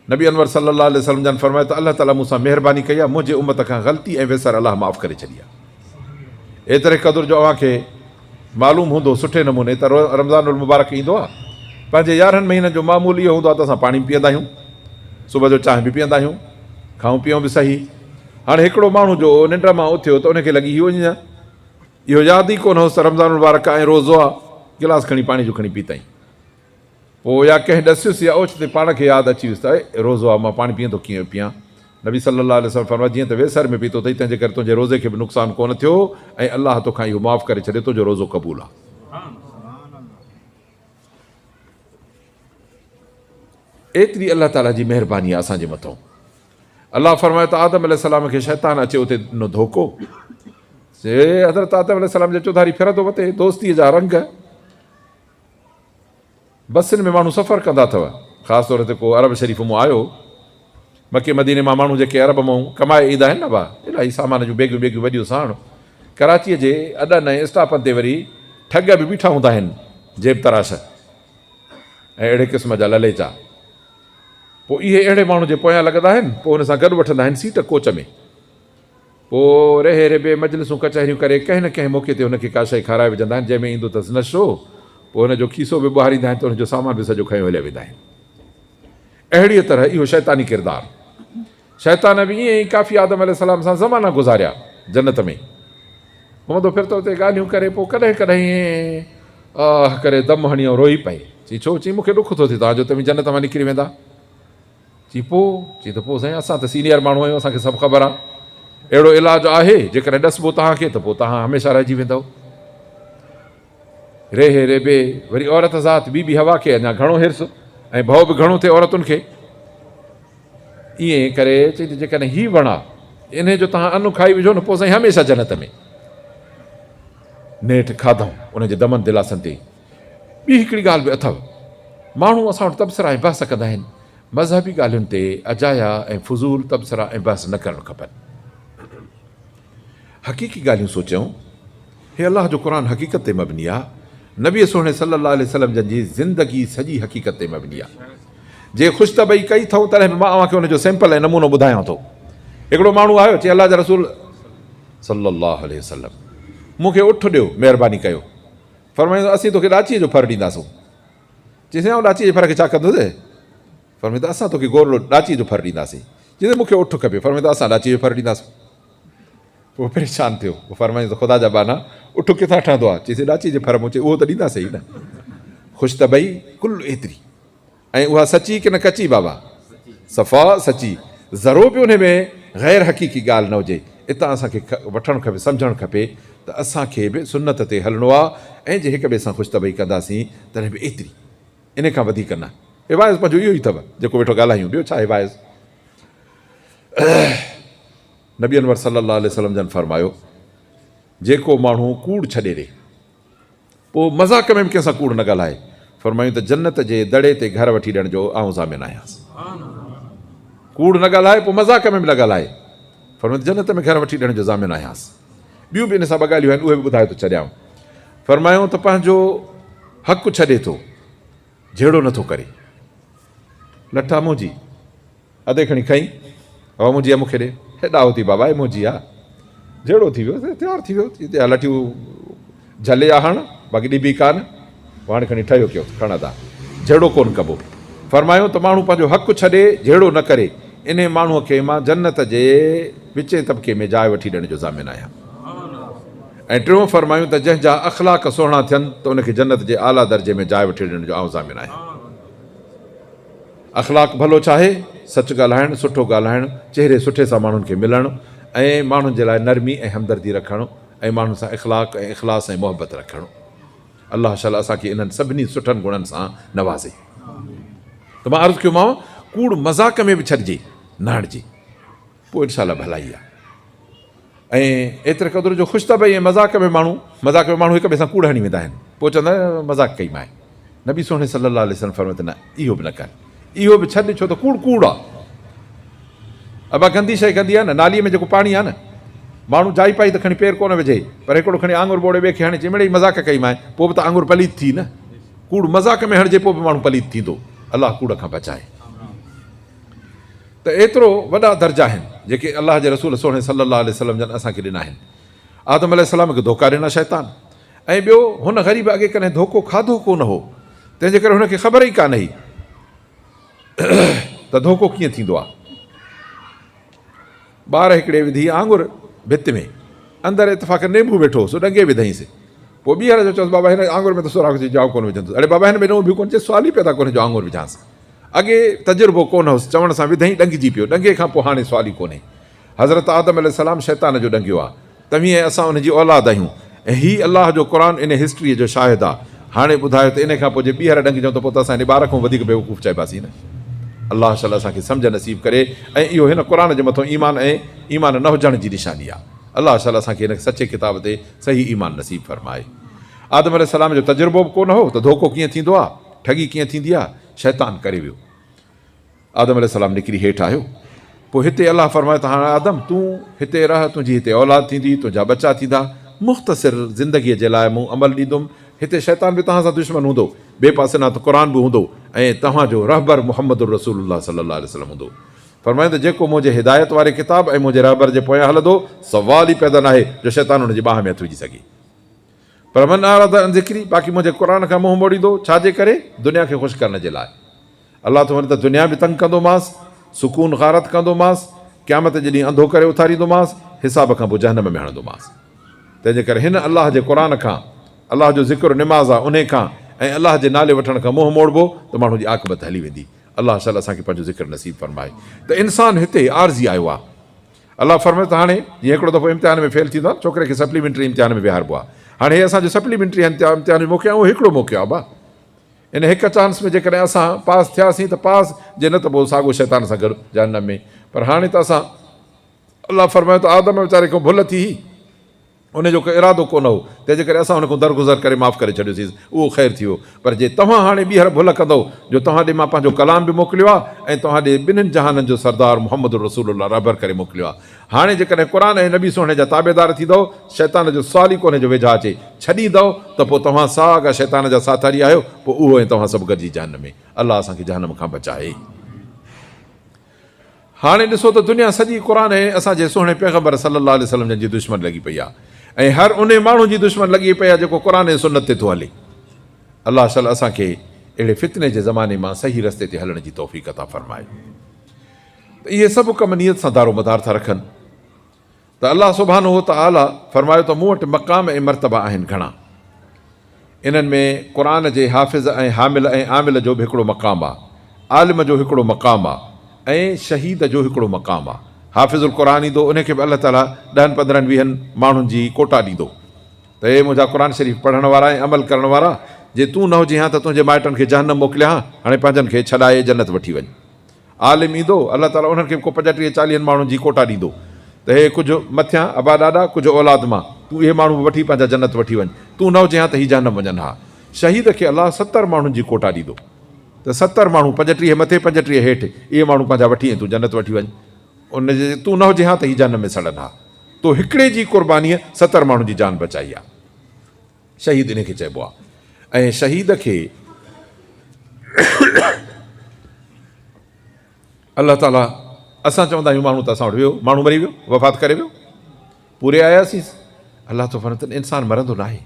नबी अनवर सल्लल्लाहु अलैहि वसल्लम जन फरमायो त अलाह ताला मूंसां महिरबानी कई आहे, मुंहिंजे उम्मत खां ग़लती ऐं विसर अलाह माफ़ु करे छॾी आहे। एतिरे क़दुरु जो अव्हांखे मालूम हूंदो सुठे नमूने त रमज़ानुल मुबारक ईंदो आहे, पंहिंजे 11 महीननि जो मामूल इहो हूंदो आहे त असां पाणी पीअंदा आहियूं, सुबुह जो चांहि बि पीअंदा आहियूं, खाऊं पीऊं बि सही। हाणे हिकिड़ो माण्हू जो निंड मां उथियो त उनखे लॻी इहो यादि ई कोन हुउसि त रमज़ानुल मुबारक ऐं रोज़ो आहे, गिलास खणी पाणी जो खणी पीतई, पोइ या कंहिं ॾसियुसि या ओचिते पाण खे यादि अची वियुसि त रोज़ो आहे, मां पाणी पीअंदो कीअं पीआं। नबी सल्लल्लाहु अलैहि वसल्लम फरमायो जीअं त वेसर में पीतो अथई, तंहिंजे करे तुंहिंजे रोज़े खे बि नुक़सानु कोन थियो, ऐं अलाह तोखां इहो माफ़ु करे छॾे, तुंहिंजो रोज़ो क़बूल आहे। एतिरी अलाह ताला जी महिरबानी आहे असांजे मथां। अलाह फरमायो त आदम अलैहिस्सलाम खे शैतान अचे उते ॾिनो धोखो, हज़रत आदम अलैहिस्सलाम जे चौधारी फिरंदो वते दोस्तीअ जा रंग, बसियुनि में माण्हू सफ़र कंदा अथव, ख़ासि तौर ते को अरब शरीफ़ मां आयो, मके मदीने मां माण्हू जेके अरब मां कमाए ईंदा आहिनि न भाउ, इलाही सामान जूं बेगियूं बेगियूं वॾियूं साण, कराचीअ जे अॾनि ऐं स्टापनि ते वरी ठग बि बीठा हूंदा आहिनि, जेब तराश ऐं अहिड़े क़िस्म जा ललेचा। पोइ इहे अहिड़े माण्हू जे पोयां लॻंदा आहिनि, पोइ हुन सां गॾु वठंदा आहिनि सीट कोच में, पोइ रहे रेबे मजलिसूं कचहरियूं करे कंहिं न कंहिं मौक़े ते हुनखे का शइ खाराए विझंदा आहिनि, जंहिंमें ईंदो अथसि नशो, पोइ हुनजो खीसो बि ॿुहारींदा आहिनि त हुनजो सामान बि सॼो खयो हलिया वेंदा आहिनि। अहिड़ीअ तरह इहो शैतानी किरदारु, शैतान बि ईअं ई काफ़ी आदम अलैहिस्सलाम सां ज़माना गुज़ारिया जन्नत में, घुमंदो फिरंदो हुते ॻाल्हियूं करे, पोइ कॾहिं कॾहिं आह करे दम हणी ऐं रोई पए, चई छो? चई मूंखे ॾुख थो थिए तव्हांजो, तव्हीं जन्नत मां निकिरी वेंदा। चई पोइ? चई त पोइ साईं असां त सीनियर माण्हू आहियूं, असांखे सभु ख़बर आहे, अहिड़ो इलाजु आहे, जेकॾहिं ॾसबो तव्हांखे त पोइ तव्हां हमेशह रहिजी वेंदव। रेहे रेबे वरी औरत ज़ात बीबी हवा खे अञा घणो हिर्स ऐं भउ बि घणो थिए औरतुनि खे, ईअं करे चई त जेकॾहिं हीउ वण आहे, इन जो तव्हां अनु खाई विझो न, पोइ साईं हमेशह जन्नत में। नेठि खाधऊं उनजे दमन दिलासनि ते। ॿी हिकिड़ी ॻाल्हि बि अथव, माण्हू असां वटि तबसरा ऐं बहस कंदा आहिनि, मज़हबी ॻाल्हियुनि ते अजाया ऐं फज़ूल तबसरा ऐं बहस न करणु खपनि। हक़ीक़ी ॻाल्हियूं सोचियूं, हे अलाह जो क़ुर हक़ीक़त ते मबनी आहे, नबी सोहणे सल्लल्लाहु अलैहि वसल्लम जन जी ज़िंदगी सॼी हक़ीक़त ते मबनी आहे। जे ख़ुशतबई कई अथऊं तॾहिं बि मां अव्हांखे हुनजो सैंपल ऐं नमूनो ॿुधायां थो। हिकिड़ो माण्हू आयो, चई अलाह जा रसूल सल्लल्लाहु अलैहि वसल्लम मूंखे उठ ॾियो, महिरबानी कयो। फरमाईंदो असीं तोखे ॾाचीअ जो फर ॾींदासूं। चईसि ऐं ॾाचीअ जे फर खे छा कंदुसि? फरमाईंदो असां तोखे गोरलो ॾाचीअ जो फर ॾींदासीं। चईसि मूंखे उठ खपे। फरमाईंदो असां ॾाचीअ जो फर ॾींदासीं। पोइ परेशान थियो, पोइ फरमाईंदो ख़ुदा जा बाना उठ किथां ठहंदो आहे? चईसि ॾाचीअ जे फर मूं। चई उहो त ॾींदासीं न। ख़ुशि त भई कुल एतिरी, ऐं उहा सची की न कची बाबा? सफ़ा सची। ज़रो बि उन में ग़ैर हक़ीक़ी ॻाल्हि न हुजे। इतां असांखे वठणु खपे, सम्झणु खपे त असांखे बि सुन्नत ते हलणो आहे, ऐं जे हिक ॿिए सां ख़ुशि त भई कंदासीं तॾहिं बि एतिरी, इन खां वधीक न। हिवायस पंहिंजो इहो ई अथव जेको वेठो ॻाल्हायूं, ॿियो छा हिवायस? नबी अनवर सल्लल्लाहु अलैहि वसल्लम जन फरमायो, जेको माण्हू कूड़ छॾे ॾे, पोइ मज़ाक में बि कंहिंसां कूड़ न ॻाल्हाए, फरमायूं त जन्नत जे दड़े ते घर वठी ॾियण जो आउं ज़ामिन आहियां। कूड़ न ॻाल्हाए, पोइ मज़ाक में बि न ॻाल्हाए, फरमायूं जन्नत में घर वठी ॾियण जो ज़ामिन आहियां। ॿियूं बि इन सां ॿ ॻाल्हियूं आहिनि, उहे बि ॿुधाए थो छॾियां। फरमायूं त पंहिंजो हक़ु छॾे थो, जहिड़ो नथो करे। लठा मुंहिंजी अधे खणी खईं, हवा मुंहिंजी आहे मूंखे ॾे, हेॾा होती बाबा आहे मुंहिंजी आहे, जहिड़ो थी वियो तयारु थी वियो, लठियूं झले आहे हण, बाक़ी ॾिबी कान, हाणे खणी ठहियो कयो खण था, जहिड़ो कोन कबो। फरमायूं त माण्हू पंहिंजो हक़ु छॾे, जहिड़ो न करे, इन माण्हूअ खे मां जन्नत जे विचें तबिके में जाइ वठी ॾियण जो ज़ामिन आहियां। ऐं टियों फरमायूं त जंहिंजा अख़लाक सुहिणा थियनि त उनखे जन्नत जे आला दर्जे में जाइ वठी ॾियण जो आउं ज़ामिन आहियां। अख़लाक भलो चाहे, सच ॻाल्हाइणु, सुठो ॻाल्हाइणु, चहिरे सुठे सां माण्हुनि खे मिलणु, ऐं माण्हुनि जे लाइ नरमी ऐं हमदर्दी रखणु, ऐं माण्हुनि सां इख़लाक़ ऐं इख़लास ऐं मोहबत रखणु। अलाह शाला असांखे इन्हनि सभिनी सुठनि गुणनि सां नवाज़े। त मां अर्ज़ु कयोमांव, कूड़ मज़ाक में बि छॾिजे, न हटिजे, पोइ इनशाला भलाई आहे। ऐं एतिरे क़दुरु जो ख़ुशि त भई, ऐं मज़ाक में माण्हू हिक ॿिए सां कूड़ हणी वेंदा आहिनि, पोइ चवंदा आहिनि मज़ाक कई मां। नबी सोहणे सल्लल्लाहु अलैहि वसल्लम फरमायो त न, इहो बि न कर, इहो बि छॾ, छो त कूड़ कूड़ आहे। अबा गंदी शइ गंदी आहे न, नालीअ में जेको पाणी आहे न, माण्हू जाई पाई त खणी पेर कोन विझे, पर हिकिड़ो खणी आंगुर बोड़े ॿिए खे हणे चई मिड़ई मज़ाक कई मां, पोइ बि त आंगुर पलीत थी न। कूड़ मज़ाक में हणिजे, पोइ बि माण्हू पलीत थींदो। अलाह कूड़ खां बचाए। त एतिरो वॾा दर्जा आहिनि जेके अलाह जे रसूल सोहणे सल्लल्लाहु अलैहि वसल्लम जन असांखे ॾिना आहिनि। आदम अलैहिस्सलाम खे धोखा ॾिना शैतान, ऐं ॿियो हुन ग़रीब अॻे कॾहिं धोखो खाधो कोन हो, तंहिंजे करे हुनखे ख़बर ई कान हुई त धोखो कीअं थींदो आहे। ॿार हिकिड़े विधी आंगुर भित में, अंदरि इतफ़ाक़ नेबू वेठो हुओ, ॾंगे विधईंसि, पोइ ॿीहर जो चयोसि बाबा हिन आंगुर में त सुराख जी जाओ कोन विझंदुसि। अड़े बाबा हिन में ॾऊं बि कोन, चए सुवाल ई पैदा कोन्हे जो आंगुर विझांसि। अॻे तजुर्बो कोन हुउसि, चवण सां विधईं ॾंगिजी पियो, ॾंगे खां पोइ हाणे सुवाल ई कोन्हे। हज़रत आदम अलैहिस्सलाम शैतान जो ॾंगियो आहे, तव्हीं असां उनजी औलाद आहियूं, ऐं हीअ अलाह जो क़ुर इन हिस्ट्रीअ जो शाहिद आहे। हाणे ॿुधायो त इन खां पोइ जे ॿीहर ॾंगिजऊं त पोइ त असां हिन ॿार खां वधीक बेवकूफ़ चइबासीं न। अलाह शाला असांखे सम्झ नसीब करे, ऐं इहो हिन क़ुर जे मथां ईमान ऐं ईमान न हुजण जी निशानी आहे। अलाह शाला असांखे हिन सचे किताब ते सही ईमान नसीब फरमाए। आदम अलैहिस्सलाम जो तजुर्बो बि कोन हो त धोखो कीअं थींदो आहे, ठगी कीअं थींदी आहे, शैतान करे वियो। आदम अलैहिस्सलाम निकिरी हेठि आयो। पोइ हिते अलाह फरमाए त हाणे आदम तूं हिते रह, तुंहिंजी हिते औलाद थींदी, तुंहिंजा बचा थींदा, मुख़्तसिर ज़िंदगीअ जे लाइ मूं अमल ॾींदुमि। हिते शैतान बि तव्हां सां दुश्मन हूंदो, ॿिए पासे न त क़ुर बि हूंदो ऐं तव्हांजो रहबर मुहम्मद रसूलुल्लाह सल्लल्लाहु अलैहि वसल्लम हूंदो। फरमाए त जेको मुंहिंजे हिदायत वारे किताब ऐं मुंहिंजे रहबर जे पोयां हलंदो, सवाल ई पैदा न आहे जो शैतान हुनजी बाहि में हथु विझी सघे। पर मन आराद अन ज़िक्री, बाक़ी मुंहिंजे क़ुर खां मुंहुं मोड़ींदो, छाजे करे? दुनिया खे ख़ुशि करण जे लाइ। अलाह त वञे त दुनिया बि तंग कंदोमांसि, सुकून गारत कंदोमांसि, क़यामत जे ॾींहुं अंधो करे उथारींदोमांसि, हिसाब खां पोइ जहन्नम में हणंदोमांसि। तंहिंजे करे हिन अलाह जे क़ुर खां, अलाह जो ज़िक्र निमाज़ आहे उन खां ऐं अलाह जे नाले वठण खां मुंहुं मोड़बो त माण्हू जी आक़िबत हली वेंदी। अलाह शाला असांखे पंहिंजो ज़िक्र नसीब फरमाए। त इंसानु हिते आरज़ी आयो आहे। अलाह फरमाए त हाणे जीअं हिकिड़ो दफ़ो इम्तिहान में फेल थींदो आहे, छोकिरे खे सप्लीमेंट्री इम्तिहान में विहारबो आहे। हाणे हे असांजो सप्लीमेंट्री इम्तिहान मौक़ो आहे, उहो हिकिड़ो मौक़ो आहे भाउ। इन हिकु चांस में जेकॾहिं असां पास थियासीं त पास, जे न त पोइ साॻियो शैतान सां गॾु जहन्नम में। पर हाणे त असां, अलाह फरमायो त आदम वीचारे खां भुल थी, उनजो को इरादो कोन हो, तंहिंजे करे असां हुनखां दरगुज़र करे माफ़ु करे छॾियोसीं, उहो ख़ैरु थी वियो। पर जे तव्हां हाणे ॿीहर भुल कंदव, जो तव्हां ॾे मां पंहिंजो कलाम बि मोकिलियो आहे ऐं तव्हां ॾे ॿिन्हिनि जहाननि जो सरदार मुहम्मद रसूलुल्लाह रहबर करे मोकिलियो आहे। हाणे जेकॾहिं क़ुर ऐं नबी सुहिणे जा ताबेदार थींदव, शैतान जो सुवाल ई कोन्हे जो वेझा अचे, छॾींदव त पोइ तव्हां साॻा शैतान जा साथारी आहियो, पोइ उहो ऐं तव्हां सभु गॾिजी जहन्नम में। अलाह असांखे जहन्नम खां बचाए। हाणे ॾिसो त दुनिया सॼी क़ुर ऐं असांजे सुहिणे पैगंबर सल्लल्लाहु अलैहि वसल्लम जी दुश्मन लॻी पई आहे ऐं हर उन माण्हू जी दुश्मन लॻी पई आहे जेको क़ुर ऐं सुन्नत ते थो हले। अलाह शाला असांखे अहिड़े फितने जे ज़माने मां सही रस्ते ते हलण जी तौफ़ीक़ अता फरमाए। त इहे सभु कम नियत सां दारोमदार था रखनि। त अलाह सुब्हानहू व तआला फरमायो त मूं वटि मक़ाम ऐं मर्तबा आहिनि घणा। इन्हनि में क़ुर जे हाफ़िज़ ऐं हामिल ऐं आमिल जो बि हिकिड़ो मक़ाम आहे, आलिम जो हिकिड़ो मक़ाम आहे ऐं शहीद जो हिकिड़ो मक़ाम आहे। हाफ़िज़ुल क़ुर ईंदो, उनखे बि अलाह ताला 10-15-20 माण्हुनि जी कोटा ॾींदो त हे मुंहिंजा क़ुर शरीफ़ पढ़ण वारा ऐं अमल करण वारा, जे तूं न हुजे हा त तुंहिंजे माइटनि खे जहन्नम मोकिलिया हा, हाणे पंहिंजनि खे छॾाए जन्नत वठी वञ। आलिम ईंदो, अलाह ताला उन्हनि खे को 35-40 माण्हुनि जी कोटा ॾींदो त हे कुझु मथियां अबा ॾाॾा, कुझु औलाद मां, तूं इहे माण्हू वठी पंहिंजा जन्नत वठी वञ, तूं न हुजे हा त हीउ जहन्नम वञनि हा। शहीद खे अलाह 70 माण्हुनि जी कोटा ॾींदो त 70 माण्हू, 35 मथे 35 हेठि, इहे माण्हू पंहिंजा वठी ऐं तूं जन्नत वठी वञ। उनजे तूं न हुजे हा त हीउ जहन्नम में सड़नि हा। तो हिकिड़े जी क़ुर्बानीअ 70 माण्हुनि जी जान बचाई आहे। शहीद इन खे चइबो आहे। ऐं शहीद खे अलाह ताला, असां चवंदा आहियूं माण्हू त असां वटि वियो, माण्हू मरी वियो, वफ़ात करे वियो, पूरे आयासीं। अलाह तो फरमाए त इंसानु मरंदो न आहे,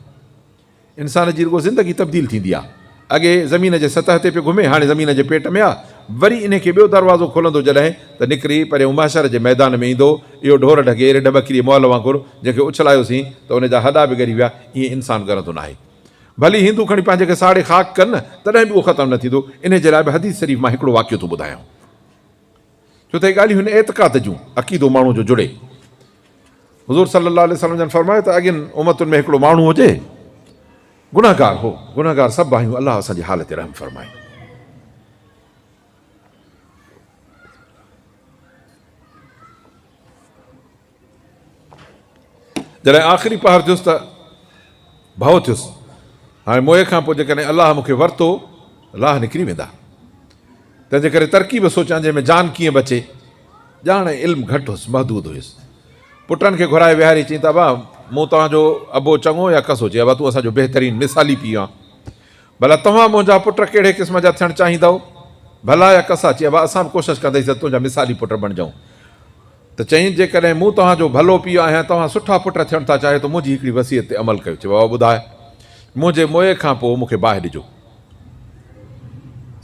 इंसान जी रुगो ज़िंदगी तब्दील थींदी आहे। अॻे ज़मीन जे सतह ते पियो घुमे, हाणे ज़मीन जे पेट में आहे। वरी इन खे ॿियो दरवाज़ो खोलंदो जॾहिं त निकिरी परियां महशर जे मैदान में ईंदो। इहो ढोर ढके रेड बकरी मुअल वांगुरु जंहिंखे उछलायोसीं त उनजा हॾा बि ॻरी विया, ईअं इंसानु करंदो न आहे। भली हिंदू खणी पंहिंजे खे साड़े ख़ाक कनि, तॾहिं बि उहो ख़तमु न थींदो। इन जे लाइ बि हदीस शरीफ़ मां हिकिड़ो वाक़ियो थो ॿुधायां, छो त इहे ॻाल्हियूं हिन एतिक़ाद जूं, अक़ीदो माण्हू जो जुड़े। हुज़ूर सल्लल्लाहु अलैहि वसल्लम जन फरमायो त अॻियनि उमतुनि में हिकिड़ो माण्हू हुजे, गुनाहगार हो, गुनाहगार सभु आहियूं, अलाह असांजी हालत ते रहम फरमाए। जॾहिं आख़िरी पहर थियुसि त भउ थियुसि, हाणे मोए खां पोइ जेकॾहिं अलाह मूंखे वरितो, अलाह निकिरी वेंदा। तंहिंजे करे तरकीब सोचां जंहिंमें जान कीअं बचे। ॼाण ऐं इल्मु घटि हुयुसि, महदूद हुयुसि। पुटनि खे घुराए विहारे चई त अबा मूं तव्हांजो अबो चङो या कसो, चई अबा तूं असांजो बहितरीनु मिसाली पीउ आहे, भला तव्हां मुंहिंजा पुट कहिड़े क़िस्म जा थियणु चाहींदव, भला या कसा? चई अबा असां बि कोशिशि कंदासीं त तुंहिंजा मिसाली पुट बणिजऊं। त चई जेकॾहिं मूं तव्हांजो भलो पीउ आहियां, तव्हां सुठा पुट थियणु था चाहियो त मुंहिंजी हिकिड़ी वसीयत ते अमल कयो। चयो बाबा ॿुधाए, मुंहिंजे मोए खां पोइ मूंखे बाहि ॾिजो,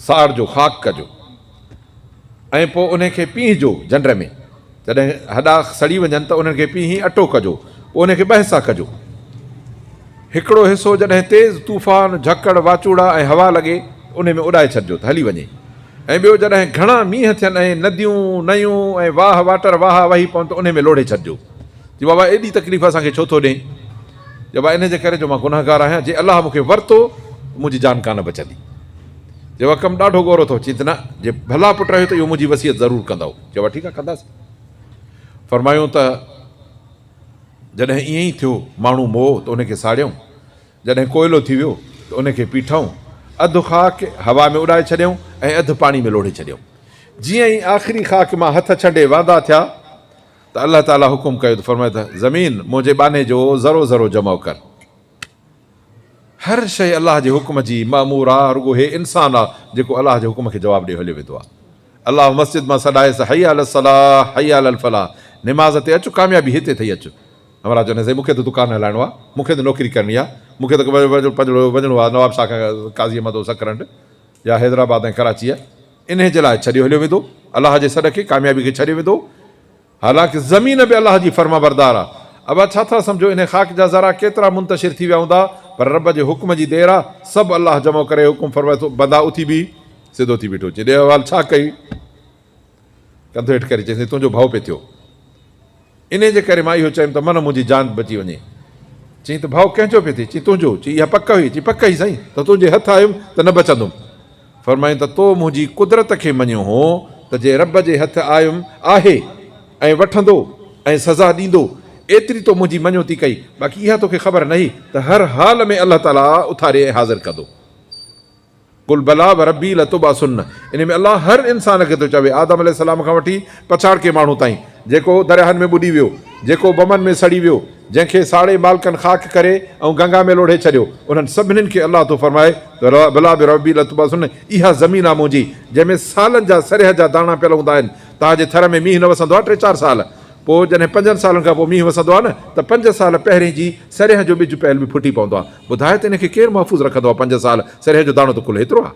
साड़ जो ख़ाक कजो ऐं पोइ उनखे पींहिजो झंड में, जॾहिं हॾा सड़ी वञनि त उन्हनि खे पींही अटो कजो, पोइ उनखे ॿ हिसा कजो। हिकिड़ो हिसो जॾहिं तेज़ तूफ़ान, झकड़, वाचूड़ा ऐं हवा लॻे उन में उॾाए छॾिजो त हली वञे। ऐं ॿियो जॾहिं घणा मींहं थियनि ऐं नदियूं नयूं ऐं वाह वाटर वाह वही पवनि त उन में लोढ़े छॾिजो। जी बाबा एॾी तकलीफ़ असांखे छो थो ॾे? जे बाबा इन जे करे जो मां गुनाहगार आहियां, जे अलाह मूंखे वरितो मुंहिंजी जान कान बचंदी। जे बाबा कमु ॾाढो गौरो अथव, चिंता न, जे भला पुट रहियो त इहो मुंहिंजी वसियत ज़रूरु कंदव। चयो ठीकु आहे, कंदासीं। फरमायूं त जॾहिं ईअं ई थियो, माण्हू मोह त उनखे साड़ियऊं, जॾहिं कोयलो थी वियो त उनखे पीठऊं, अधु ख़ाक हवा में उॾाए छॾियऊं ऐं अधु पाणी में लोढ़े छॾियऊं। जीअं ई आख़िरी ख़ाक मां हथ छॾे वांदा थिया त अलाह ताला हुकुम कयो त फरमाए त ज़मीन मुंहिंजे बाने जो ज़रो ज़रो जमा कर। हर शइ अलाह जे हुकुम जी मामूर आहे, रुगो हे इंसानु आहे जेको अलाह जे हुकुम खे जवाबु ॾेई हलियो वेंदो आहे। अलाह मस्जिद मां सॾाएसि हई अल सलाह हई अल फलाह, निमाज़ ते अचु, कामयाबी हिते थी अचु। हमारा चवंदा साईं मूंखे त दुकानु हलाइणो आहे, मूंखे त नौकिरी करणी आहे, मूंखे त वञिणो आहे नवाब शाह खां काज़ीअ मथो सकरंड या हैदराबाद ऐं कराची आहे, इन जे लाइ छॾियो हलियो वेंदो। अलाह जे सॾ खे कामयाबी खे छॾियो वेंदो। हालांकि ज़मीन बि अलाह जी फर्मा बरदार आहे। अब छा था सम्झो इन ख़ाक जा ज़रा केतिरा मुंतशिर थी विया हूंदा, पर रब जे हुकुम जी देरि आहे। सभु अलाह जमो करे हुकुम फरमाए थो, बंदा उथी बि सिधो थी बीठो। चए ॾे अवाल छा कई, कंधो हेठि करे चईं तुंहिंजो भाउ पियो थियो, इन जे करे मां इहो चयुमि त मन मुंहिंजी जान बची वञे। चई त भाउ कंहिंजो पियो थिए? चई तुंहिंजो। चई इहा पक हुई? चई पक ई साईं, त तुंहिंजे हथु आयुमि त न बचंदुमि। फरमाईं त तो मुंहिंजी कुदरत खे मञियो हो त जे रब जे हथु आयुमि आहे ऐं वठंदो ऐं सज़ा ॾींदो, एतिरी तो मुंहिंजी मञो थी कई, बाक़ी इहा तोखे ख़बर न हुई त हर हाल में अलाह ताला उथारे ऐं हाज़िर कंदो। कुल बला व रबी लतुबा सुन्न, इन में अलाह हर इंसान खे थो चवे, आदम अलैहिस्सलाम खां वठी पछाड़ के माण्हू ताईं, जेको दरियाहनि में ॿुॾी वियो, जेको बमनि में सड़ी वियो, जंहिंखे साड़े मालकनि ख़ाक करे ऐं गंगा में लोढ़े छॾियो, उन्हनि सभिनीनि खे अलाह थो फरमाए भला बि रबी लतुबा सुन्न, इहा ज़मीन आहे मुंहिंजी जंहिंमें सालनि जा सरिह जा दाणा पियल हूंदा आहिनि। तव्हांजे थर में मींहुं न वसंदो आहे 3-4 साल, पोइ जॾहिं 5 सालनि खां पोइ मींहुं वसंदो आहे न, त 5 साल पहिरीं जी सरिह जो ॿिज पयल बि फुटी पवंदो आहे। ॿुधाए त इनखे केरु महफ़ूज़ रखंदो आहे? 5 साल सरिह जो दाणो त कुल हेतिरो आहे।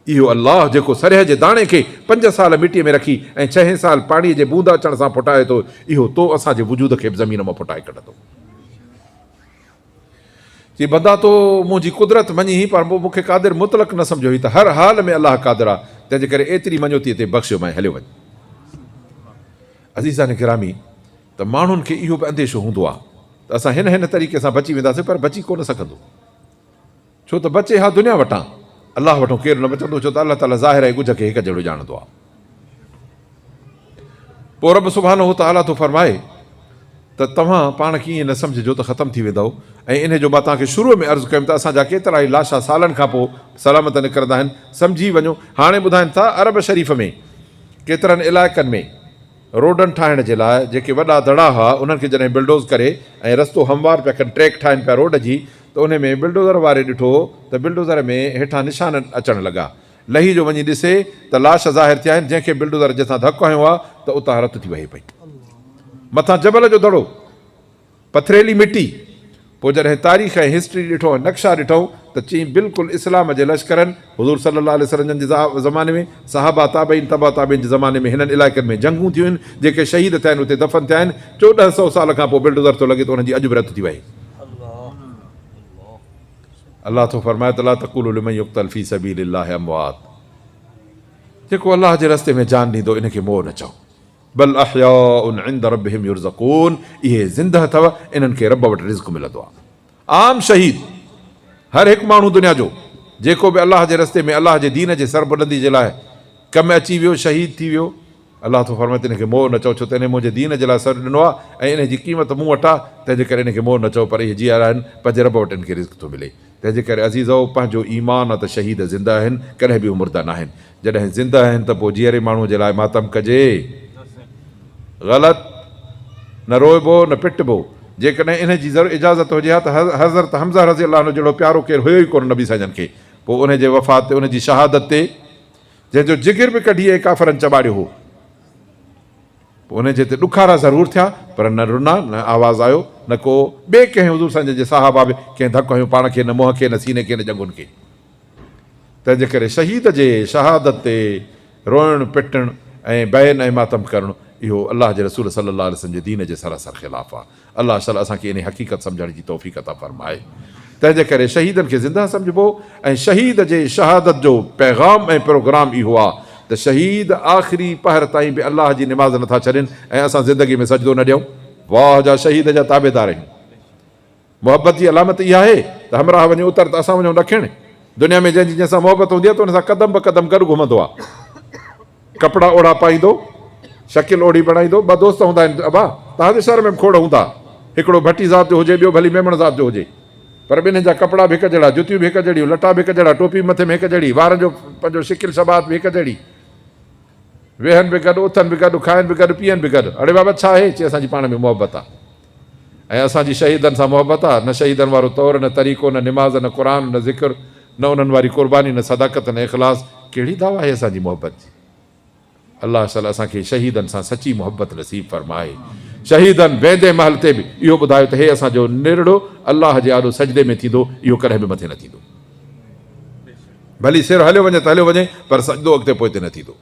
इहो अलाह जेको सरिह जे दाणे खे 5 साल मिटीअ में रखी ऐं 6 साल पाणीअ जे बूंदा अचण सां फुटाए थो, इहो तो असांजे वजूद खे बि ज़मीन मां फुटाए कढंदो। जी बंदा तो मुंहिंजी कुदरत मञी, पर मूंखे क़ादिर मुतलक़ न सम्झो हुई त हर हाल में अलाह क़ादिर आहे, तंहिंजे करे एतिरी मञो थी हिते बख़्शियो मां हलियो वञे। अज़ीज़ान गिरामी, त माण्हुनि खे इहो बि अंदेशो हूंदो आहे त असां हिन तरीक़े सां बची वेंदासीं, पर बची कोन सघंदो। छो त बचे हा दुनिया वटां, अलाह वटो केरु न बचंदो, छो त अलाह ताला ज़ाहिर ऐं ॻुझ खे हिकु जहिड़ो ॼाणंदो आहे। पोइ रब सुभाणे तआला थो फरमाए त तव्हां पाण कीअं न सम्झिजो त ख़तमु थी वेंदव। ऐं इन जो मां तव्हांखे शुरूअ में अर्ज़ु कयुमि त असांजा केतिरा ई लाशा सालनि खां पोइ सलामत निकिरंदा आहिनि, सम्झी वञो। हाणे ॿुधाइनि था अरब शरीफ़ में केतिरनि इलाइक़नि में रोडनि ठाहिण जे लाइ जेके वॾा दड़ा हुआ, उन्हनि खे जॾहिं बिल्डोज़ करे ऐं रस्तो हमवार पिया कनि, ट्रैक ठाहिनि पिया रोड जी, त उन में बिल्डोज़र वारे ॾिठो त बिल्डोज़र में हेठां निशान अचणु लॻा। लही जो वञी ॾिसे त लाश ज़ाहिर थिया आहिनि, जंहिंखे बिल्डोज़र जिथां धकु हयो आहे त उतां रत थी वहे पई, मथां जबल जो दड़ो, पथरेली मिटी। पोइ जॾहिं तारीख़ ऐं हिस्ट्री ॾिठो ऐं नक्शा ॾिठऊं त चई बिल्कुलु इस्लाम जे लश्करनि हुज़ूर सल्लल्लाहु अलैहि वसल्लम जे ज़माने में, सहाबा ताबईन तबा ताबईन जे ज़माने में हिननि इलाइक़नि में जंगूं थियूं आहिनि, जेके शहीद थिया आहिनि उते दफ़न थिया आहिनि। 1400 साल खां पोइ बिल्डोज़र थो लॻे त उनजी अॼु बि रत थी वहे। अलाह थो फरमाए त ला तक़ूलू लिमन युक़्तल फी सबीलिल्लाहि अमवात, जेको अलाह जे रस्ते में जान ॾींदो इनखे मोह न चओ, बल अहयाउन इंद रब्बिहिम युरज़क़ून, इहे ज़िंदह अथव, इन्हनि खे रब वटि रिज़्क़ मिलंदो आहे। आम शहीद हर हिकु माण्हू दुनिया जो जेको बि अलाह जे रस्ते में अलाह जे दीन जे सरबुलंदी जे लाइ कमु अची वियो, शहीद थी वियो, अलाह थो फरमाए त इनखे मोह न चओ, छो त इन मुंहिंजे दीन जे लाइ सर ॾिनो आहे ऐं इन जी क़ीमत मूं वटि आहे, तंहिंजे करे इनखे मोह न चओ। पर इहे जीअरा आहिनि, पंहिंजे रब वटि इनखे रिज़्क़ थो मिले। तंहिंजे करे अज़ीज़ो, पंहिंजो ईमान आहे त शहीद ज़िंदा आहिनि, कॾहिं बि मुर्दा न आहिनि। जॾहिं ज़िंदा आहिनि त पोइ जीअरे माण्हू जे लाइ मातम कजे, ग़लति न रोइबो न पिटबो। जेकॾहिं इन जी इजाज़त हुजे हा त हज़रत हमज़ा रज़ी अल्लाह जहिड़ो प्यारो केरु हुयो ई कोन नबी साईं खे। पोइ उनजे वफ़ात ते, उनजी शहादत ते, जंहिंजो जिगर बि कढी ऐं काफ़रनि चॿाड़ियो हो, पोइ उनजे ते ॾुखारा ज़रूरु थिया, पर न रुना, न आवाज़ु आयो, न को ॿिए कंहिं हुज़ूर साईं जे साहबा बि कंहिं धकु हयूं पाण खे, न मुंहं खे, न सीने खे, न जंगुनि खे। तंहिंजे करे शहीद जे शहादत ते रोइणु पिटणु ऐं बयान ऐं मातम करणु, इहो अलाह जे रसूल सल्लल्लाहु अलैहि वसल्लम जे दीन जे सरासर ख़िलाफ़ु आहे। अलाह ताला असांखे इन हक़ीक़त सम्झण जी तौफ़ीक़ अता फ़रमाए। तंहिंजे करे शहीदनि खे ज़िंदा सम्झिबो ऐं शहीद जे शहादत जो पैगाम ऐं प्रोग्राम इहो आहे त शहीद आख़िरी पहर ताईं बि अलाह जी निमाज़ नथा छॾनि ऐं असां ज़िंदगी में सजदो न ॾियूं। वाह जा शहीद जा ताबेदार आहियूं। मोहबत जी अलामत इहा आहे त हमराह वञे उतर त असां वञूं ॾखिण। दुनिया में जंहिंजी जंहिंसां मोहबत हूंदी आहे त उन सां क़दम ब क़दम गॾु घुमंदो आहे, कपिड़ा ओड़ा पाईंदो, शकिल ओड़ी बणाईंदो। 2 दोस्त हूंदा आहिनि, अबा तव्हांजे शहर में खोड़ हूंदा, हिकिड़ो भटी ज़ात जो हुजे, ॿियो भली मेमण ज़ात जो हुजे, पर ॿिन्हिनि जा कपिड़ा बि हिकु जहिड़ा, जुतियूं बि हिकु जहिड़ियूं, लटा बि हिकु जहिड़ा, टोपी मथे में हिकु जहिड़ी, वारनि जो पंहिंजो शिकिल शबात बि हिकु जहिड़ी, वेहनि बि गॾु, उथनि बि गॾु, खाइनि बि गॾु, पीअनि बि गॾु। अड़े बाबा छा आहे? चई असांजी पाण में मुहबत आहे। ऐं असांजी शहीदनि सां मुहबत आहे। न शहीदनि वारो तौरु, न तरीक़ो, न निमाज़, न क़ुर, न ज़िक्र, न उन्हनि वारी क़ुर्बानी, न सदाकत, न इख़लास। कहिड़ी दावा आहे असांजी मुहबत जी? अलाह ताला असांखे शहीदनि सां सची मुहबत नसीब फरमाए। शहीदनि वेंदे महल ते बि इहो ॿुधायो त हे असांजो निरड़ो अलाह जे आॾो सजदे में थींदो, इहो कॾहिं बि मथे न थींदो। भली सिर हलियो वञे त हलियो वञे, पर सजदो अॻिते पोइते न थींदो।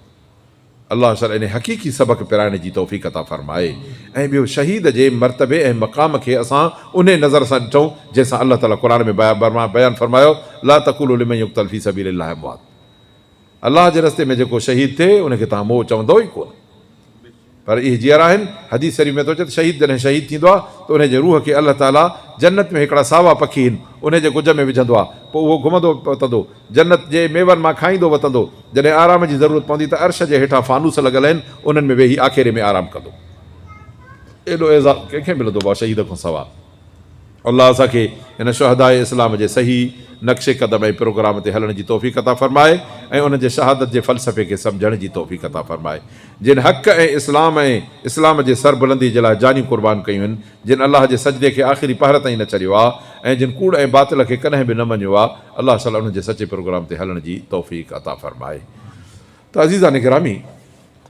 अलाह ताला इन हक़ीक़ी सबक़ पिराइण जी तौफ़ीक़ अता फरमाए। ऐं ॿियो, शहीद जे मर्तबे ऐं मक़ाम खे असां उन नज़र सां ॾिठूं जंहिंसां अलाह ताला क़ुर में बयानु फरमायो, ला तक़ूलू लिमन युक़्तल फ़ी सबीलिल्लाह अमवात। अलाह जे रस्ते में जेको शहीद थिए उनखे तव्हां मोह चवंदो ई कोन, पर इहे जीअर आहिनि। हदीस शरीफ़ में थो अचे त शहीद जॾहिं शहीद थींदो आहे त उनजे रूह खे अलाह ताला जन्नत में हिकिड़ा सावा पखी आहिनि उनजे गुज में विझंदो आहे, पोइ उहो घुमंदो वतंदो, जन्नत जे मेवनि मां खाईंदो वतंदो। जॾहिं आराम जी ज़रूरत पवंदी त अर्श जे हेठां फानूस लॻल आहिनि, उन्हनि में वेही आखेरे में आराम कंदो। एॾो एज़ाज़ कंहिंखे मिलंदो आहे शहीद खां सवाइ? अलाह असांखे हिन शुहदाए इस्लाम जे सही नक्शे क़दम ऐं प्रोग्राम ते हलण जी तौफ़ीक़ अता फरमाए ऐं उनजे शहादत जे फ़लसफ़े खे सम्झण जी तौफ़ीक़ अता फरमाए। जिन हक़ ऐं इस्लाम जे सरबुलंदी जे लाइ जानियूं क़ुर्बान कयूं आहिनि, जिन अलाह जे सजदे खे आख़िरी पहर ताईं न छॾियो आहे ऐं जिन कूड़ ऐं बातिल खे कॾहिं बि न मञियो आहे, अलाह ताला उन्हनि जे सचे प्रोग्राम ते हलण जी तौफ़ीक़ अता फरमाए। त अज़ीज़ान गिरामी,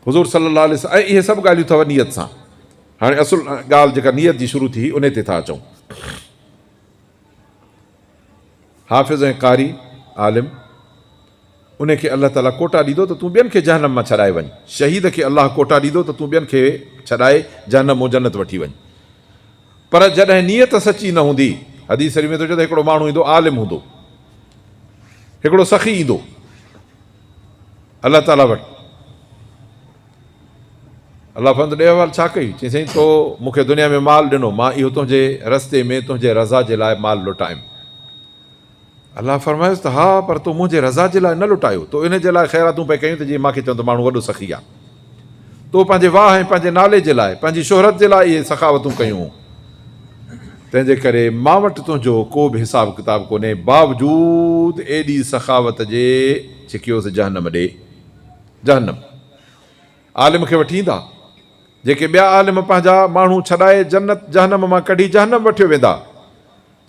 हुज़ूर सल्लल्लाहु अलैहि वसल्लम, ऐं इहे सभु ॻाल्हियूं अथव नियत सां। हाणे असुल ॻाल्हि जेका नियत जी शुरू थी उन ते था अचूं। हाफ़िज़ ऐं कारी आलिम, उनखे अलाह ताला कोटा ॾींदो त तूं ॿियनि खे जहनम मां छॾाए वञु। शहीद खे अलाह कोटा ॾींदो त तूं ॿियनि खे छॾाए जहनम ऐं जन्नत वठी वञु। पर जॾहिं नियत सची न हूंदी, हदीस शरीफ़ में थो चए त हिकिड़ो माण्हू ईंदो, आलिम हूंदो, हिकिड़ो सखी ईंदो अलाह ताला वटि, अलाह फंद ॾे अहवाल छा कई? चई साईं, तो मूंखे दुनिया में माल ॾिनो, मां इहो तुंहिंजे रस्ते में तुंहिंजे रज़ा जे लाइ माल लुटायुमि। अलाह फरमायोसि त हा, पर तूं मुंहिंजे रज़ा जे लाइ न लुटायो, तो इन जे लाइ ख़ैरातूं पई कयूं त जीअं मूंखे चवंदो माण्हू वॾो सखी आहे। तो पंहिंजे वाह ऐं पंहिंजे नाले जे लाइ, पंहिंजी शोहरत जे लाइ इहे सखावतूं कयूं। तंहिंजे करे मां वटि तुंहिंजो को बि हिसाब किताब कोन्हे, बावजूद एॾी सखावत जे छिकियोसि जहनम ॾे। जहनम आलिम खे वठी ईंदा, जेके ॿिया आलिम पंहिंजा माण्हू छॾाए जन्नत जहनम मां कढी जहनम वठी वेंदा।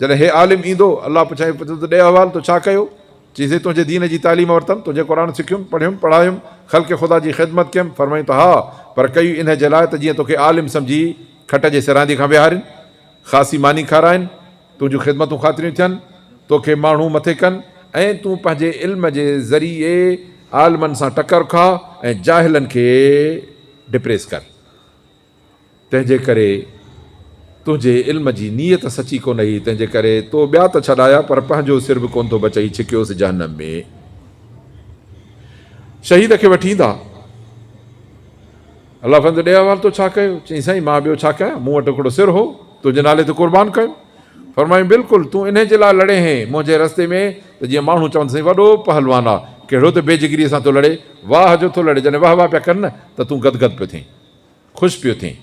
जॾहिं हे आलिम ईंदो, अलाह पुछाई त ॾे अहवाल तो छा कयो? चईसीं तुंहिंजे दीन जी तालीम वरितमि, तुंहिंजे क़ुर सिखियुमि, पढ़ियुमि, पढ़ायुमि, ख़ल्क़ ख़ुदा जी ख़िदमत कयुमि। फरमायूं त हा, पर कई इन जे लाइ त जीअं तोखे आलिम सम्झी खट जे सिरांदी खां विहारिनि, ख़ासी मानी खाराइनि, तुंहिंजूं ख़िदमतूं ख़ातिरियूं थियनि, तोखे माण्हू मथे कनि ऐं तूं पंहिंजे इल्म जे ज़रिए आलिमनि सां टकर खा ऐं जाहिलनि खे डिप्रेस कर। तंहिंजे करे तुंहिंजे इल्म जी नीयत सची कोन हुई, तंहिंजे करे तो ॿिया त छॾाया पर पंहिंजो सिर बि कोन थो बचई, छिकियोसि जहनम में। शहीद खे वठी ईंदा, अलाह फंद ॾे अहवाल तो छा कयो? चई साईं, मां ॿियो छा कयां, मूं वटि हिकिड़ो सिर हो, तुंहिंजे नाले ते क़ुर्बान कयो। फरमायूं बिल्कुलु, तूं इन जे लाइ लड़े हैं मुंहिंजे रस्ते में त जीअं माण्हू चवनि साईं वॾो पहलवान आहे, कहिड़ो त बेजिगिरीअ सां थो लड़े, वाह जो थो लड़े, जॾहिं वाह वाह पिया कनि न त तूं गदगद पियो थिए, ख़ुशि पियो थिए।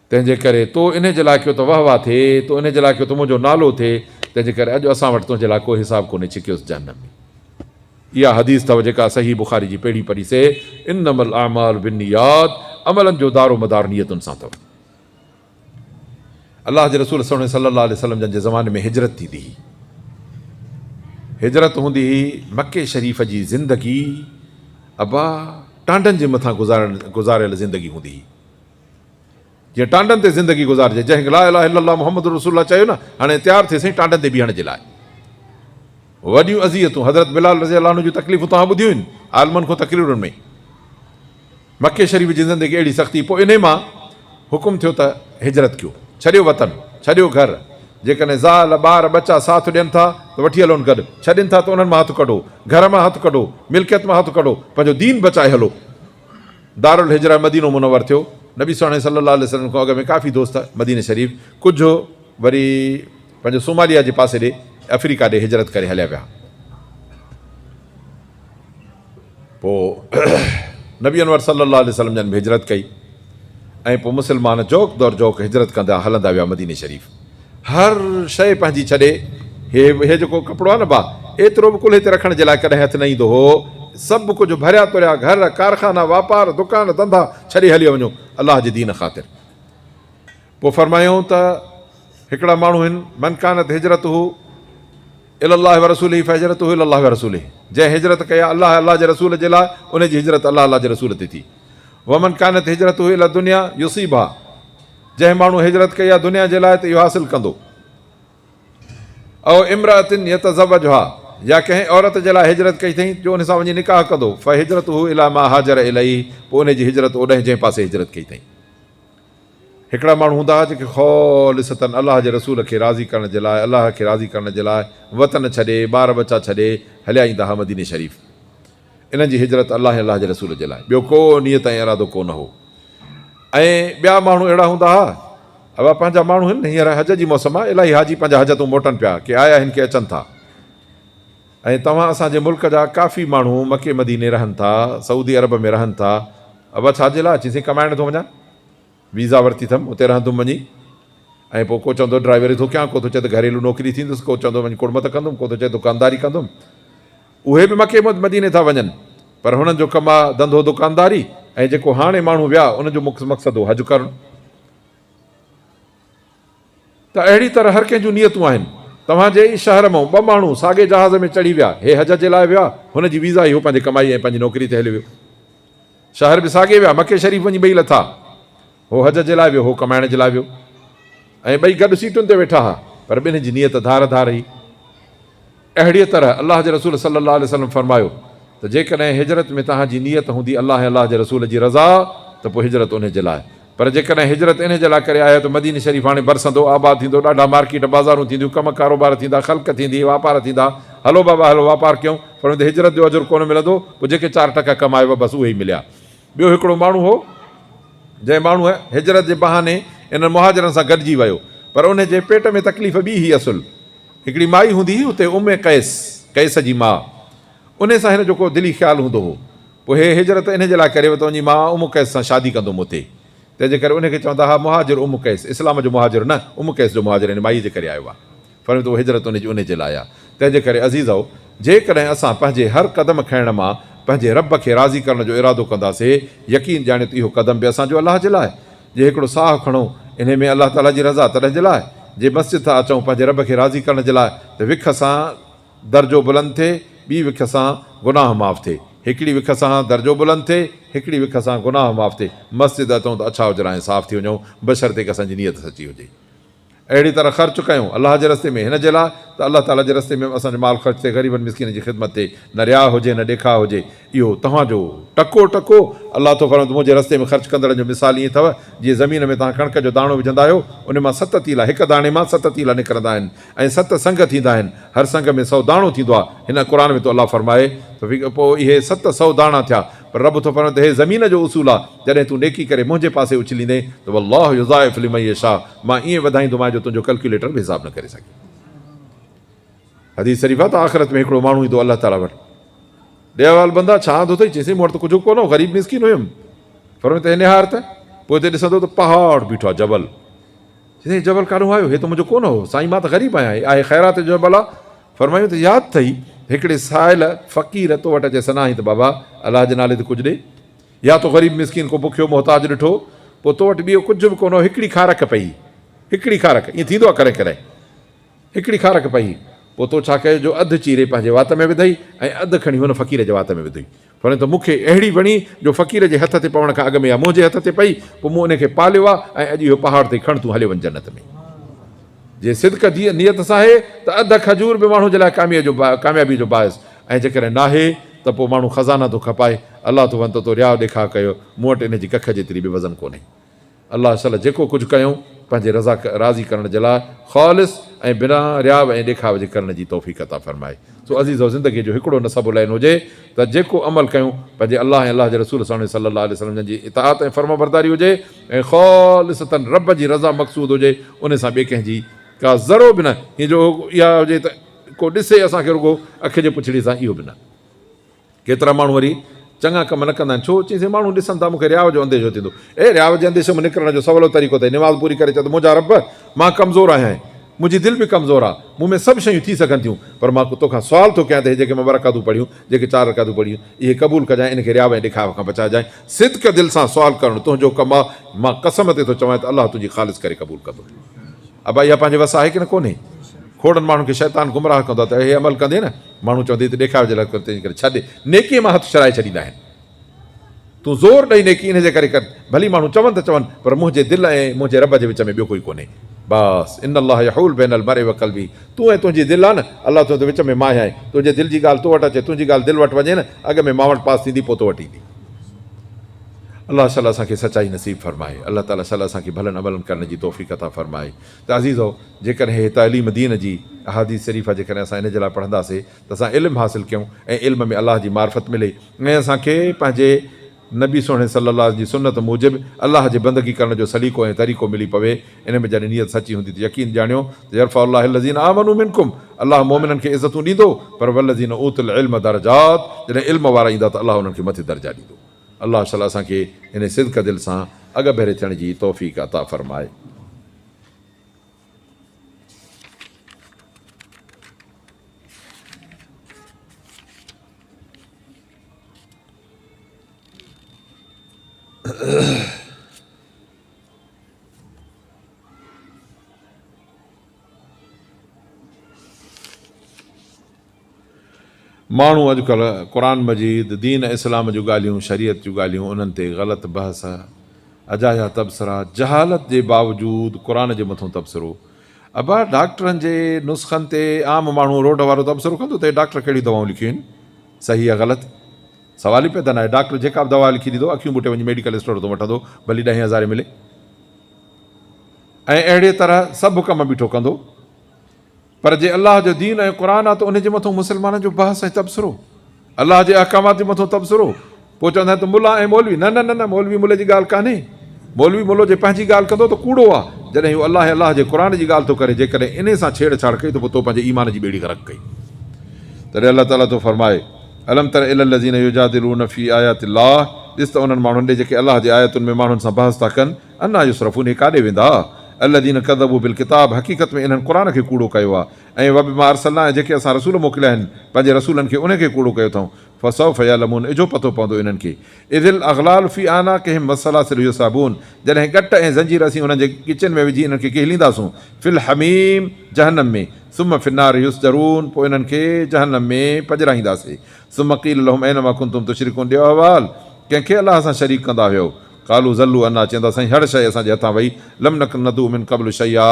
तंहिंजे करे तो इन जे लाइ कयो त वाह वाह थिए, तो इन जे लाइ कयो त मुंहिंजो नालो थिए। तंहिंजे करे अॼु असां वटि तुंहिंजे लाइ को हिसाब कोन्हे, छिकियोसि जहनम में। इहा हदीस अथव जेका सही बुखारी जी पहिरीं पढ़ी से, इन्नमल अअमालु बिन्नियात, अमलनि जो दारो मदार नियतुनि सां अथव। अलाह जे रसूल सल्लल्लाहु अलैहि वसल्लम जन जे ज़माने में हिजरत थींदी हुई। हिजरत हूंदी हुई, मके शरीफ़ जी ज़िंदगी अबा टांडनि जे मथां गुज़ारियल ज़िंदगी हूंदी हुई। जीअं टांडनि ते ज़िंदगी गुज़ारिजे, जंहिं ला इलाहा इल्लल्लाह मुहम्मद रसूलुल्लाह चयो न, हाणे तयारु थिए साईं टांडनि ते बीहण जे लाइ। वॾियूं अज़ियतूं हज़रत बिलाल रज़ियल्लाहु अन्हु जूं तकलीफ़ूं तव्हां ॿुधियूं आहिनि आलमनि खां तकरीरुनि में। मके शरीफ़ जी ज़िंदगी अहिड़ी सख़्ती, पोइ इन मां हुकुम थियो त हिजरत कयो, छॾियो वतन, छॾियो घर। जेकॾहिं ज़ाल ॿार बच्चा साथ ॾियनि था त वठी हलो गॾु, छॾनि था त उन्हनि मां हथु कढो, घर मां हथु कढो, मिल्कियत मां हथु कढो, पंहिंजो दीन बचाए हलो। दारुल हिजरा मदीनो मुनव्वर थियो। नबी सल्लल्लाहु अलैहि वसल्लम खां अॻु में काफ़ी दोस्त मदीने शरीफ़, कुझु वरी पंहिंजो सोमालिया जे पासे ॾे अफ्रीका ॾे हिजरत करे हलिया विया। पोइ नबी अनवर सल्लल्लाहु अलैहि वसल्लम जन हिजरत कई ऐं पोइ मुस्लमान जोक दौर जोक हिजरत कंदा हलंदा विया मदीने शरीफ़। हर शइ पंहिंजी छॾे, हे जेको कपिड़ो आहे न भाउ, एतिरो बि कुल्हे ते रखण जे लाइ कॾहिं हथु न ईंदो हो। सभु कुझु भरिया तुरिया, घर कारखाना वापार दुकान धंधा छॾे हली वञो अलाह जे दीन ख़ातिर। पोइ फरमायूं त हिकिड़ा माण्हू आहिनि, मन कानत हिजरत हू इलल्लाह व रसूलिही फहिजरत हू इलल्लाह व रसूलिही, जंहिं हिजरत कया अलाह जे रसूल जे लाइ, उनजी हिजरत अलाह जे रसूल ते थी। वमन कानत हिजरत हू इला दुनिया युसीबा, जंहिं माण्हू हिजरत कई आहे दुनिया जे लाइ त इहो हासिलु कंदो। ऐं इमरातिन यतज़वजुहा, या कंहिं औरत जे लाइ हिजरत कई अथई जो उन सां वञी निकाह कंदो, फहिजरत हू इला मा हाजर इलैहि, पोइ उनजी हिजरत ओॾहिं जंहिं पासे हिजरत कई अथई। हिकिड़ा माण्हू हूंदा हुआ जेके ख़ालिसतन अलाह जे रसूल खे राज़ी करण जे लाइ, अलाह खे राज़ी करण जे लाइ वतन छॾे, ॿार बचा छॾे हलिया ईंदा हुआ मदीने शरीफ़। इन्हनि जी हिजरत अलाह जे रसूल जे लाइ, ॿियो को नियत ऐं इरादो कोन हो। ऐं ॿिया माण्हू अहिड़ा हूंदा हुआ, अब पंहिंजा माण्हू आहिनि, हींअर हज जी मौसम आहे, इलाही हाजी पंहिंजा हज तूं मोटनि पिया, के आया आहिनि के अचनि था। ऐं तव्हां असांजे मुल्क जा काफ़ी माण्हू मके मदीने रहनि था, सऊदी अरब में रहनि था। अब छाजे लाइ चईसीं कमाइण थो वञा, वीज़ा वरिती अथमि, उते रहंदुमि वञी। ऐं पोइ को चवंदो ड्राइवरी थो कयां, को थो चए त घरेलू नौकिरी थींदुसि, को चवंदो वञी कुड़मत कंदुमि, को थो चए दुकानदारी कंदुमि। उहे बि मके मदीने था वञनि, पर हुननि जो कमु आहे धंधो दुकानदारी। ऐं जेको हाणे माण्हू विया उनजो मक़सदु हो हज करणु। त अहिड़ी तरह हर कंहिंजूं नियतूं आहिनि। तव्हांजे ई शहर मां ॿ माण्हू साॻे जहाज़ में चढ़ी विया, हे हज जे लाइ विया, हुनजी वीज़ा ई हो पंहिंजे कमाई ऐं पंहिंजी नौकिरी ते हली वियो। शहर बि साॻे विया, मके शरीफ़ वञी ॿई लथा, हो हज जे लाइ वियो, हो कमाइण जे लाइ वियो। ऐं ॿई गॾु सीटुनि ते वेठा हुआ, पर ॿिन्ही जी नियत धार धार हुई। अहिड़ीअ तरह अलाह जे रसूल सल्लल्लाहु अलैहि वसल्लम फरमायो त जेकॾहिं हिजरत में तव्हांजी नियत हूंदी अलाह जे रसूल जी रज़ा, त पोइ हिजरत उन जे लाइ। पर जेकॾहिं हिजरत इन जे लाइ करे आयो त मदीने शरीफ़ हाणे बरसंदो, आबाद थींदो, ॾाढा मार्केट बाज़ारूं थींदियूं, कम कारोबार थींदा, ख़ल्क़ थींदी, वापार थींदा। हलो बाबा हलो वापार कयूं, पर हुन ते हिजरत जो अजुर कोन मिलंदो। पोइ जेके 4 टका कमायो बसि उहे ई मिलिया। ॿियो हिकिड़ो माण्हू हो, जंहिं माण्हूअ हिजरत जे बहाने इन्हनि मुहाजिरनि सां गॾिजी वियो, पर उन जे पेट में तकलीफ़ ॿी हुई। असुलु हिकिड़ी माई हूंदी हुई उते, उमे कैस जी माउ, उन सां हिन जो को दिली ख़्यालु हूंदो हो। पोइ हे हिजरत इन जे लाइ करे वरितो वञी मां उम कैस सां शादी कंदुमि उते। तंहिंजे करे उनखे चवंदा हुआ मुहाजिर उम कैस, इस्लाम जो मुहाजिर न, उम कैस जो मुहाजिर हिन माई जे करे आयो आहे। पर त उहो हिजरत उन जे लाइ आहे। तंहिंजे करे अज़ीज़ो, जेकॾहिं असां पंहिंजे हर क़दम खणण मां पंहिंजे रब खे राज़ी करण जो इरादो कंदासीं, यकीन ॼाणे त इहो क़दम बि असांजो अलाह जे लाइ। जे हिकिड़ो साहु खणो इन में अलाह ताला जी रज़ा तॾहिं जे लाइ। जे मस्जिद था अचूं पंहिंजे रब खे राज़ी करण जे लाइ, त विख सां दर्जो बुलंद थिए, ॿी विख सां गुनाह माफ़ थिए। हिकिड़ी विख सां दर्जो बुलंद थिए, हिकिड़ी विख सां गुनाह माफ़ थिए। मस्जिद अचूं त अछा हुजणा ऐं साफ़ थी वञूं, बशर्ते कि असांजी नियत सची हुजे। अहिड़ी तरह ख़र्चु कयूं अलाह जे रस्ते में, हिन जे लाइ त अलाह ताला जे रस्ते में असांजो माल ख़र्च थिए, ग़रीबनि मिस्किन जी ख़िदमत थिए, न रिया हुजे न ॾेखा हुजे। इहो तव्हांजो टको टको अलाह तो फरमाए मुंहिंजे रस्ते में ख़र्चु कंदड़ जो मिसाल ईअं अथव जीअं ज़मीन में तव्हां कणिक जो दाणो विझंदा आहियो, उन मां 7 तीला, हिकु दाणे मां 7 तीला निकिरंदा आहिनि ऐं 7 संग थींदा आहिनि। हर संग में 100 दाणो थींदो आहे। हिन क़ुर में तो अलाह फरमाए त पोइ इहे 700 दाणा थिया। पर रब थो फरमाए त हे ज़मीन जो उसूल आहे, जॾहिं तूं नेकी करे मुंहिंजे पासे उछलींदे त वल्लाहु युज़ाइफ़ु लिमन यशा, मां ईअं वधाईंदोमांइ जो तुंहिंजो कैलकुलेटर बि हिसाब न करे सघे। हदीस शरीफ़ आहे त आख़िरत में हिकिड़ो माण्हू ईंदो अलाह ताला वटि, ॾेवाल बंदा छा हूंदो अथई? चईसीं मूं वटि त कुझु कोन हो, ग़रीब मिस्किन हुयुमि। फरमाए त निहार त, पोइ हिते ॾिसंदो त पहाड़ बीठो आहे, जबल। चईसीं जबल काॾो आयो? हे त मुंहिंजो कोन हो साईं, मां त ग़रीब आहियां, आहे ख़ैरात जो जबल आहे। फरमायूं त यादि अथई हिकिड़े साहिल फ़क़ीर तो वटि अचे सनाही त बाबा अलाह जे नाले ते कुझु ॾे, या तो ग़रीब मिस्किन को बुखियो मोहताज ॾिठो, पोइ तो वटि ॿियो कुझु बि कोन हो, हिकिड़ी खारक पई, हिकिड़ी खारक, ईअं थींदो आहे कॾहिं कॾहिं, हिकिड़ी खारक पई। पोइ तो छा कयो, जो अधु चीरे पंहिंजे वात में विधई ऐं अधु खणी हुन फ़क़ीर जे वात में विधई। पर त मूंखे अहिड़ी वणी जो फ़क़ीर जे हथ ते पवण खां अॻु में या मुंहिंजे हथ ते पई, पोइ मूं उनखे पालियो आहे ऐं अॼु इहो पहाड़ ते खण तूं हलियो वञ जन्नत में। जे सिदक जी नियत सां आहे त अधु खजूर बि माण्हू जे लाइ कामयाबी जो बाहिस, ऐं जेकॾहिं नाहे त पोइ माण्हू ख़ज़ाना थो खपाए। अलाह तो वञ तो रिया ॾेखा कयो, मूं वटि इन जी कख जेतिरी बि वज़न कोन्हे। अलाह असल जेको कुझु कयूं पंहिंजे राज़ी करण जे लाइ ख़ालिस ऐं बिना रियाव ऐं ॾेखावे जे करण जी तौफ़ीक़ अता फरमाए। सो अज़ीज़ो, ज़िंदगीअ जो हिकिड़ो नसब लाइन हुजे त जेको अमल कयूं पंहिंजे अलाह ऐं अलाह जे रसूल सल्लल्लाहु अलैहि वसल्लम जी इताअत ऐं फर्माबरदारी हुजे ऐं ख़ालिसतन रब जी रज़ा मक़सूद हुजे, उन सां ॿिए कंहिंजी का ज़रो बि न, हीअं जो इहा हुजे त को ॾिसे असांखे रुॻो अखि जे पुछड़ी सां, इहो बि न। केतिरा माण्हू वरी चङा कम न कंदा आहिनि, छो चईंसीं माण्हू ॾिसनि था मूंखे रियाव जो अंदेशो थींदो। रियाव जे अंदेशे में निकिरण जो सवलो तरीक़ो अथई, निमाज़ पूरी करे चए त मुंहिंजा रब मां कमज़ोर आहियां, मुंहिंजी दिलि बि कमज़ोर आहे, मूं में सभु शयूं थी सघनि थियूं, पर मां तोखां सुवाल थो कयां त हे जेके मां 2 रकातूं पढ़ियूं, जेके 4 रकातूं पढ़ियूं, इहे क़बूल कजांइ, इनखे रिया ऐं ॾेखाव खां बचाइजांइ। सिदक दिलि सां सुवाल करणु तुंहिंजो कमु आहे। मां कसम ते थो चवां त अलाह तुंहिंजी ख़ालिस करे क़बूल कंदो। अबा इहा पंहिंजे वस आहे की न कोन्हे? खोड़नि माण्हुनि खे शैतान गुमराह कंदो आहे त हे अमल कंदे न, माण्हू चवंदे त ॾेखाव जे लाइ तंहिंजे करे छॾे, नेकीअ मां हथु छॾाए छॾींदा आहिनि। तूं ज़ोर ॾेई नेकी इन जे करे कर, भली माण्हू चवनि त चवनि, पर मुंहिंजे दिलि ऐं मुंहिंजे रब जे विच में ॿियो कोई कोन्हे। बसि इन अलाह यहूल बैनल मरे व क़ल्बी, तूं ऐं तुंहिंजी दिलि आहे न, अलाह तुंहिंजे विच में मां आहियां। तुंहिंजे दिलि जी ॻाल्हि तो वटि अचे, तुंहिंजी ॻाल्हि दिलि वटि वञे न, अॻ में मां वटि पास थींदी, पोइ तो वटि ईंदी। अलाह ताला असांखे सचाई नसीब फरमाए। अलाह ताला असांखे भलनि अमलनि करण जी तौफ़ीक़ अता फरमाए। त अज़ीज़ो, जेकॾहिं हे तालीम दीन जी अहादीस शरीफ़ जेकॾहिं असां इन जे लाइ पढ़ंदासीं त असां इल्मु हासिलु कयूं ऐं इल्म में अलाह जी मार्फत मिले ऐं असांखे पंहिंजे नबी सोणे सल्लल्लाहु जी सुन्नत मूजिबि अलाह जे बंदगी करण जो सलीक़ो ऐं तरीक़ो मिली पवे। इन में जॾहिं नियत सची हूंदी त यकीन ॼाणियो त यरफ़अल्लाहुल्लज़ीना आमनू मिनकुम, अलाह मोमिननि खे इज़तूं ॾींदो, पर वल्लज़ीना ऊतुल इल्म दरजात, जॾहिं इल्म वारा ईंदा त अलाह उन्हनि खे मथे दर्जा ॾींदो। अलाह ताला असांखे इन सिदक दिलि सां अॻ भेरे थियण जी तौफ़ीक़ अता फरमाए। माण्हू अॼुकल्ह क़ुरान मजीद, दीन इस्लाम जूं ॻाल्हियूं, शरीयत जूं ॻाल्हियूं, उन्हनि ते ग़लति बहस, अजाया तबसरा, जहालत जे बावजूदु क़ुरान जे मथां तबसरो। अबा डॉक्टरनि जे नुस्ख़नि ते आम माण्हू रोड वारो तबसरो कंदो त डॉक्टर कहिड़ी दवाऊं लिखियूं आहिनि, सही आहे ग़लति? सवाल ई पैदा न आहे। डॉक्टर जेका बि दवा लिखी ॾींदो, अखियूं ॿुटे वञी मेडिकल स्टोर तो वठंदो, भली 10,000 मिले, ऐं अहिड़े तरह सभु कम बीठो कंदो। पर जे अलाह जो दीन ऐं क़ुरान आहे त उनजे मथां मुस्लमाननि जो बहस ऐं तबसरो, अलाह जे अहकामात जे मथां तबसरो। पोइ चवंदा आहिनि त मुला ऐं मौलवी, न न न न, मौलवी मुले जी ॻाल्हि कान्हे। मौलवी मुलो जे पंहिंजी ॻाल्हि कंदो त कूड़ो आहे। जॾहिं हू अलाह जे क़ुरान जी ॻाल्हि थो करे, जेकॾहिं इन सां छेड़छाड़ कई त पोइ तो पंहिंजे ईमान जी ॿेड़ी ग़रक़ कई। तॾहिं अलाह ताला थो फरमाए, अलम तर इलल्लज़ीना युजादिलून फी आयातिल्लाह, ॾिस त उन्हनि माण्हुनि ॾे जेके अलाह जे आयतुनि में माण्हुनि सां बहस था कनि, अन्ना युसरफ़ून, हे काॾे वेंदा? अल्लज़ीना कज़बू बिल किताब, हक़ीक़त में इन्हनि क़ुरान खे कूड़ो कयो आहे, ऐं वबिमा अरसलना, जेके असां रसूल मोकिलिया आहिनि पंहिंजे रसूलनि खे, उनखे कूड़ो कयो अथऊं। फसौफ यअलमून, इजो पतो पवंदो इन्हनि खे। इज़िल अग़लाल फी आनाक़िहिम वस्सलासिल युसाबून, जॾहिं गट ऐं ज़ंजीर असीं उन्हनि जे किचन में विझी इन्हनि खे किहलींदासूं, फिल हमीम, जहन्नम में, सुम फिन्नार युसजरून, पोइ इन्हनि खे जहन्नम में पजराईंदासीं। सुम क़ील लहुम ऐनमा कुंतुम तुशरिकून, ॾियो अहवाल, कंहिंखे अलाह सां शरीक कंदा हुयो? कालू ज़ल्लू अन्ना, चवंदा साईं हर शइ असांजे हथां वई, लम नक नदू मिन क़ब्ल शैया।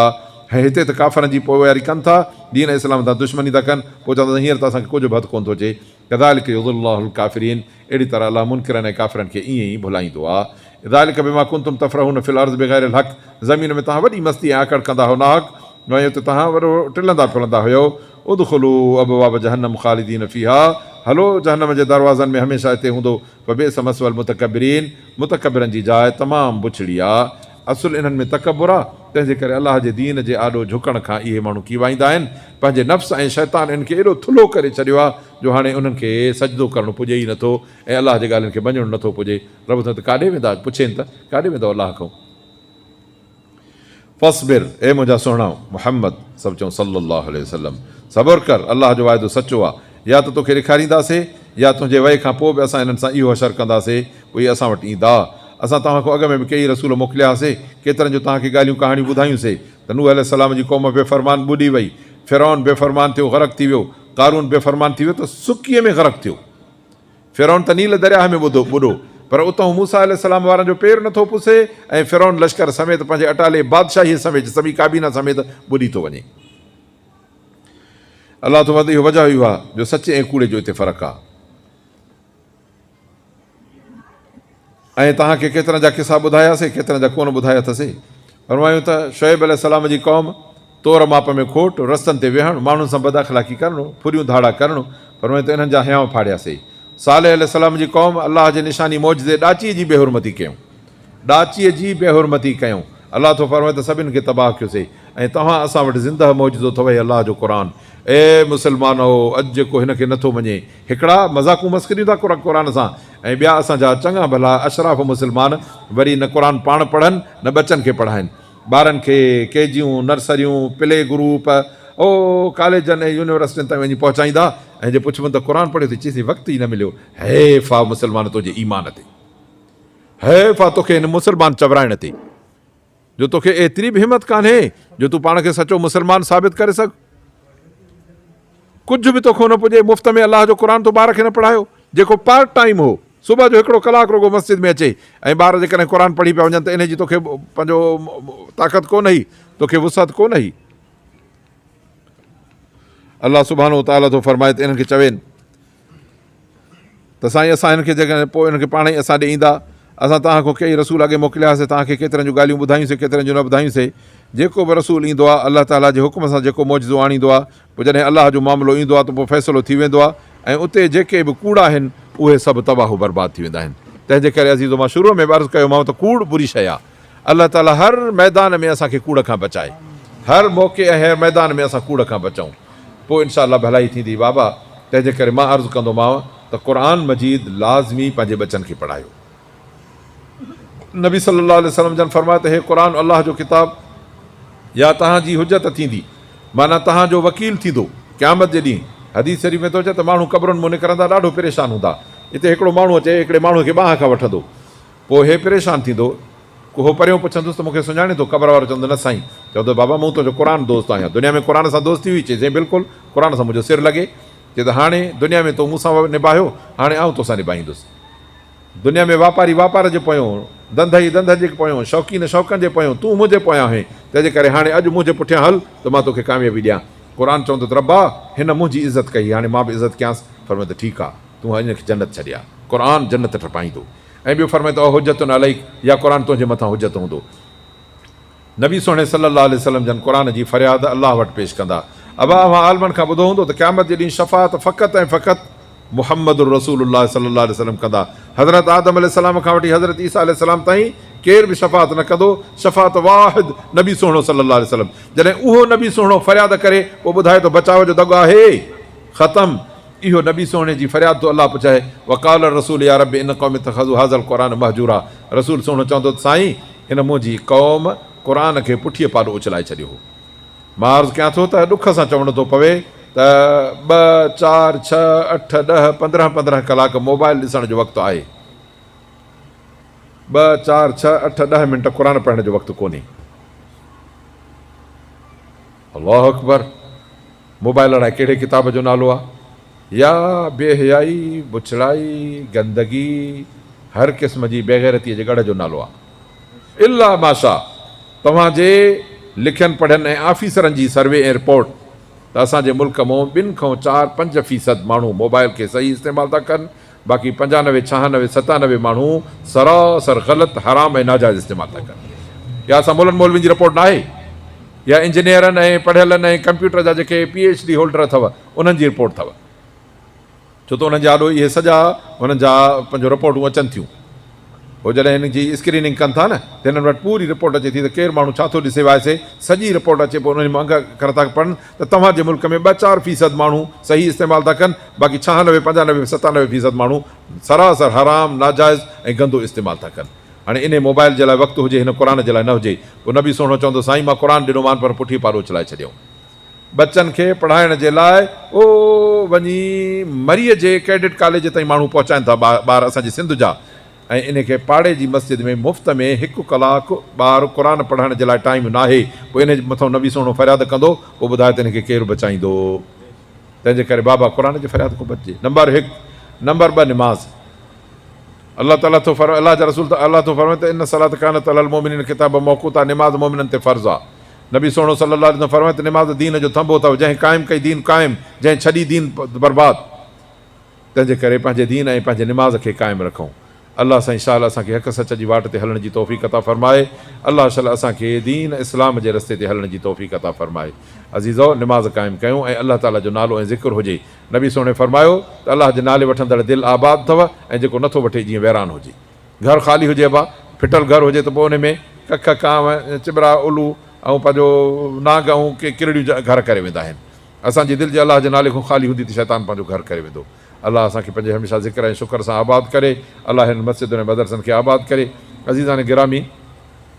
ऐं हिते त काफ़रनि जी पोइवारी कनि था, दीन इस्लाम सां दुश्मनी था कनि, पोइ चवंदा हींअर त असांखे कुझु बि हथु कोन थो अचे। कज़ालिक युज़िल्लुल काफ़िरीन, अहिड़ी तरह अलाह मुनकिरनि ऐं काफ़िरनि खे ईअं ई भुलाईंदो आहे। ज़ालिक बिमा कुंतुम तफ़रहून फिल अर्ज़ बिग़ैरिल हक़, ज़मीन में तव्हां वॾी मस्ती ऐं आकड़ कंदा हो नाहक़, वयो त तव्हां वॾो टिलंदा फिरंदा हुयो। उदख़ुलू अबवाब जहन्नम ख़ालिदीन फ़ीहा, हलो जहन्नम जे दरवाज़नि में हमेशह हिते हूंदो। वबिअस मस्वल मुतकब्बिरीन, मुतकब्बिरनि जी जाइ तमामु बुछड़ी आहे। असुलु इन्हनि में तकबुर आहे, तंहिंजे करे अलाह जे दीन जे आॾो झुकण खां इहे माण्हू कीवाईंदा आहिनि। पंहिंजे नफ़्स ऐं शैतान इन्हनि खे एॾो थुलो करे छॾियो आहे जो हाणे उन्हनि खे सजदो करणु पुॼे ई नथो ऐं अलाह जे ॻाल्हियुनि खे मञणु नथो पुॼे। रब त काॾे वेंदा, पुछेनि त काॾे वेंदो अलाह खां? फ़स्बिर, ए मुंहिंजा सुहिणा मुहम्मद, सभु चऊं सल्लल्लाहु अलैहि वसल्लम, सबर कर, अलाह जो वाइदो सचो आहे। या त तोखे ॾेखारींदासीं, या तुंहिंजे वए खां पोइ बि असां इन्हनि सां इहो असरु कंदासीं, उहे असां वटि ईंदा। असां तव्हां खां अॻ में बि कई रसूल मोकिलियासीं, केतिरनि जो तव्हांखे ॻाल्हियूं कहाणियूं ॿुधायूंसीं त नूह अलैहिस्सलाम जी क़ौम बेफ़रमान ॿुॾी वई, फ़िरौन बेफ़रमान थियो, ग़रक़ थी वियो, क़ारून बेफ़रमान थी वियो त सुकीअ में ग़रक़ थियो। फ़िरौन त नील दरिया में ॿुॾो, पर उतां मूसा अलैहिस्सलाम वारनि जो पेर नथो पुसे ऐं फ़िरौन लश्कर समेत पंहिंजे अटाले बादशाही समेत सभी काबीना समेत ॿुॾी थो वञे। अलाह तो वधि इहो वजह इहो आहे जो सचे ऐं कूड़े जो हिते फ़र्क़ु आहे। ऐं तव्हांखे केतिरनि जा किसा ॿुधायासीं, केतिरनि जा कोन ॿुधाया अथसीं। फरमायूं त शुएब अलैहिस्सलाम जी क़ौम, तोर माप में खोट, रस्तनि ते वेहणु, माण्हुनि सां बदअख़लाक़ी करणु, फुरियूं धाड़ा करणु, फरमायूं त इन्हनि जा हियांव फाड़ियासीं। सालेह अलैहिस्सलाम जी क़ौम, अलाह जे निशानी मौजिज़े ॾाचीअ जी बेहुरमती कयूं, ॾाचीअ जी बेहुरमती कयूं। अलाह तो फरमाए त सभिनि खे तबाह कयोसीं। ऐं तव्हां असां वटि ज़िंदह मौजिज़ो अथव अलाह जो क़ुरान। ए मुस्लमानो, अॼु जेको हिन खे नथो मञे, हिकिड़ा मज़ाक़ूं मस्करियूं था क़ुरान सां, ऐं ॿिया असांजा चङा भला अशराफ़ मुस्लमान वरी न क़ुरान पाण पढ़नि न बचनि खे पढ़ाइनि। ॿारनि खे केजियूं नर्सरियूं प्ले ग्रुप कॉलेजनि ऐं यूनिवर्सिटियुनि ताईं वञी पहुचाईंदा ऐं जे पुछबो त क़ुर पढ़ियो त चईसीं वक़्तु ई न मिलियो। हैफ़ आहे मुस्लमान तुंहिंजे ईमान ते, हैफ़ आहे तोखे हिन मुस्लमान चवराइण ते, जो तोखे एतिरी बि हिमत कान्हे जो तूं पाण खे सचो मुस्लमान साबित करे सघ। कुझु बि तोखे न पुॼे, मुफ़्त में अलाह जो क़ुर तो ॿार खे न पढ़ायो, जेको पार्ट टाइम हो, सुबुह जो 1 कलाक रुगो मस्जिद में अचे ऐं ॿार जेकॾहिं क़ुर पढ़ी पिया वञनि त इन जी तोखे पंहिंजो ताक़त कोन हुई, तोखे वुसअत कोन हुई। अलाह सुब्हानो तआला थो फरमाए त इन्हनि खे चवेनि त साईं असां हिनखे जेकॾहिं पोइ हिनखे पाण ई असां ॾे ईंदा, असां तव्हांखां कई रसूल अॻे मोकिलियासीं, तव्हांखे केतिरनि जूं ॻाल्हियूं ॿुधायूंसीं, केतिरनि जूं न ॿुधायूंसीं। जेको बि रसूल ईंदो आहे अलाह ताला जे हुकुम सां जेको मौजज़ो आणींदो आहे, पोइ जॾहिं अलाह जो मामिलो ईंदो आहे त पोइ फ़ैसिलो थी वेंदो आहे ऐं उते जेके बि कूड़ आहिनि उहे सभु तबाहु बर्बाद थी वेंदा आहिनि। तंहिंजे करे अज़ीज़ो मां शुरूअ में अर्ज़ु कयोमांव त कूड़ बुरी शइ आहे। अलाह ताला हर मैदान में असांखे कूड़ खां बचाए, हर मौक़े ऐं हर मैदान में असां कूड़ खां बचूं, पोइ इनशा अलाह भलाई थींदी बाबा। तंहिंजे करे मां अर्ज़ु कंदोमांव त क़ुर मजीद लाज़मी पंहिंजे बचनि खे पढ़ायो। नबी सल्लल्लाहु अलैहि वसल्लम जन फरमाए त हे क़ुर अलाह जो किताब या तव्हांजी हुजत थींदी, माना तव्हांजो वकील थींदो क़यामत जे ॾींहुं। हदीस शरीफ़ में थो अचे त माण्हू क़बरुनि मां निकिरंदा ॾाढो परेशान हूंदा। हिते हिकिड़ो माण्हू अचे, हिकिड़े माण्हूअ खे बाहि खां वठंदो, पोइ हे परेशान थींदो, उहो परियों पुछंदुसि त मूंखे सुञाणे थो? क़बर वारो चवंदो न साईं। चवंदो बाबा मूं तुंहिंजो क़ुर दोस्त आहियां, दुनिया में क़ुर सां दोस्ती हुई? चई बिल्कुलु, क़ुर सां मुंहिंजो सिर लॻे। चए त हाणे दुनिया में तो मूंसां निभायो, हाणे आउं तोसां निभाईंदुसि। दुनिया में वापारी वापार जे पोयों, धंधई धंध जे पोयों, शौक़ीन शौक़नि जे पोयों, तूं मुंहिंजे पोयां आहीं। तंहिंजे करे हाणे अॼु मुंहिंजे पुठियां हल त मां तोखे कामयाबी ॾियां। क़ुर चवंदो त रब्बा हिन मुंहिंजी इज़त कई, हाणे मां बि इज़त कयांसि। फरमाए त ठीकु आहे, तूं हिनखे जन्नत छॾिया, क़ुर जन्नत टपाईंदो। ऐं ॿियो फरमाए त हुजतुन अलैक, या क़ुर तुंहिंजे मथां हुजत हूंदो। नबी सुहिणे सल्लल्लाहु अलैहि वसल्लम जन क़ुर जी फ़रियाद अलाह वटि पेश कंदा। अबा अवां आलमनि खां ॿुधो हूंदो त क़यामत जे ॾींहुं शफ़ाअत फ़क़ति ऐं फ़क़ति मुहम्मदुर रसूलुल्लाह सल्लल्लाहु अलैहि वसल्लम कंदा। हज़रत आदम अलैहिस्सलाम खां वठी हज़रत ईसा अलैहिस्सलाम ताईं केर बि शफ़ाअत न कंदो, शफ़ाअत वाहिद नबी सुहिणो सल्लल्लाहु अलैहि वसल्लम। जॾहिं उहो नबी सुहिणो फ़रियाद करे पोइ ॿुधाए थो बचाव जो दॻो आहे ख़तमु, इहो नबी सुहिणे जी फ़रियाद थो अलाह पुछाए। वकाल रसूल या रब इन क़ौम इत्तख़ज़ू हाज़ल क़ुरान महजूरा। रसूल सुहिणो चवंदो त साईं हिन मुंहिंजी क़ौम क़ुर खे पुठीअ पालो उछलाए छॾियो हो। मां अर्ज़ु कयां थो त ॾुख सां चवणो थो पवे त 2, 4, 6, 8, 10, 15 कलाक मोबाइल ॾिसण जो वक़्तु आहे। 2, 4, 6, 8, 10 मिंट क़ुर पढ़ण जो वक़्तु कोन्हे। अल्लाहु अकबर। मोबाइल अलाए कहिड़े किताब जो नालो आहे? या बेहयाई, बुछड़ाई, गंदगी, हर क़िस्म जी बेग़ैरतीअ जे गढ़ जो नालो आहे। इल्ला माशा तव्हांजे लिखियलु पढ़ियलु ऐं ऑफिसरनि जी सर्वे ऐं रिपोर्ट त असांजे मुल्क मां 2 खां 4-5% माण्हू मोबाइल खे सही इस्तेमालु था कनि, बाक़ी 95, 96, 97 माण्हू सरासर ग़लति, हराम ऐं नाजाइज़ इस्तेमालु था कनि। या असां मुलनि मौलवियुनि जी रिपोर्ट न आहे, या इंजीनियरनि ऐं पढ़ियलनि ऐं कंप्यूटर जा जेके PhD होल्डर अथव उन्हनि जी रिपोर्ट अथव, छो त उन्हनि जा ॾोह इहे सॼा हुननि जा पंहिंजो रिपोर्टूं अचनि थियूं। पोइ जॾहिं हिन जी स्क्रीनिंग कनि था न त हिननि वटि पूरी रिपोर्ट अचे थी त केरु माण्हू छा थो ॾिसे वाइसे, सॼी रिपोर्ट अचे। पोइ उन्हनि मां अङ कर था पढ़नि त तव्हांजे मुल्क में 2-4% माण्हू सही इस्तेमालु था कनि, बाक़ी 96, 95, 97% माण्हू सरासर हराम, नाजाइज़ ऐं गंदो इस्तेमालु था कनि। हाणे इन मोबाइल जे लाइ वक़्तु हुजे, हिन क़ुर जे लाइ न हुजे। पोइ नबी सुहिणो चवंदो साईं मां क़ुर ॾिनोमान पर पुठी पालो चलाए छॾियऊं। बचनि खे पढ़ाइण जे लाइ वञी मरीअ जे कैडेट कॉलेज ताईं माण्हू पहुचाइनि था ॿार असांजे सिंध जा, ऐं इन खे पाड़े जी मस्जिद में मुफ़्त में 1 कलाकु ॿार क़ुर पढ़ण जे लाइ टाइम न आहे। पोइ इन जे मथां नबी सुहिणो फ़रियाद कंदो, पोइ ॿुधाए त हिनखे केरु बचाईंदो। तंहिंजे करे बाबा क़ुर जे फ़रियाद को बचिजे। नंबर 1। नंबर 2 निमाज़। अलाह ताला थो अलाह जा रसूल अलाह थो फरमाए त इन सलात कानत अलल मोमिनीन किताब मौक़ूता, निमाज़ मोमिननि ते फ़र्ज़ु आहे। नबी सुहिणो सल्लल्लाहु अलैहि वसल्लम फरमाए त निमाज़ दीन जो थंबो अथव, जंहिं क़ाइमु कई दीन क़ाइमु, जंहिं छॾी दीन बर्बादु। तंहिंजे करे पंहिंजे दीन ऐं पंहिंजे निमाज़ खे क़ाइमु रखूं। अल्लाह साईं इंशा अल्लाह असांखे हक़ सच जी वाट ते हलण जी तौफ़ीक़ अता फ़रमाए। अल्लाह शल असांखे दीन इस्लाम जे रस्ते ते हलण जी तौफ़ीक़ अता फ़रमाए। अज़ीज़ो निमाज़ क़ाइमु कयूं ऐं अल्लाह ताला जो नालो ऐं ज़िक्र हुजे। नबी सुहिणे फरमायो त अल्लाह जे नाले वठंदड़ दिलि आबाद अथव ऐं जेको नथो वठे जीअं वैरान हुजे। घर ख़ाली हुजे बा, फिटल घर हुजे त पोइ उन में कख, कांव, चिबड़ा, उलू ऐं पंहिंजो नाग ऐं किरड़ियूं घर करे वेंदा आहिनि। असांजी दिलि जे अलाह जे नाले खां ख़ाली हूंदी त शैतान पंहिंजो घर करे वेंदो। अल्लाह असांखे पंहिंजे हमेशह ज़िक्र ऐं शुक्र सां आबाद करे। अल्लाह हिन मस्जिद ऐं मदरसनि खे आबाद करे। अज़ीज़ान गिरामी,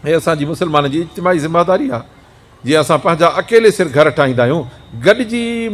हे असांजी मुस्लमान जी इज्तिमाही ज़िम्मेदारी आहे। जीअं असां पंहिंजा अकेले सिर घर ठाहींदा आहियूं, गॾिजी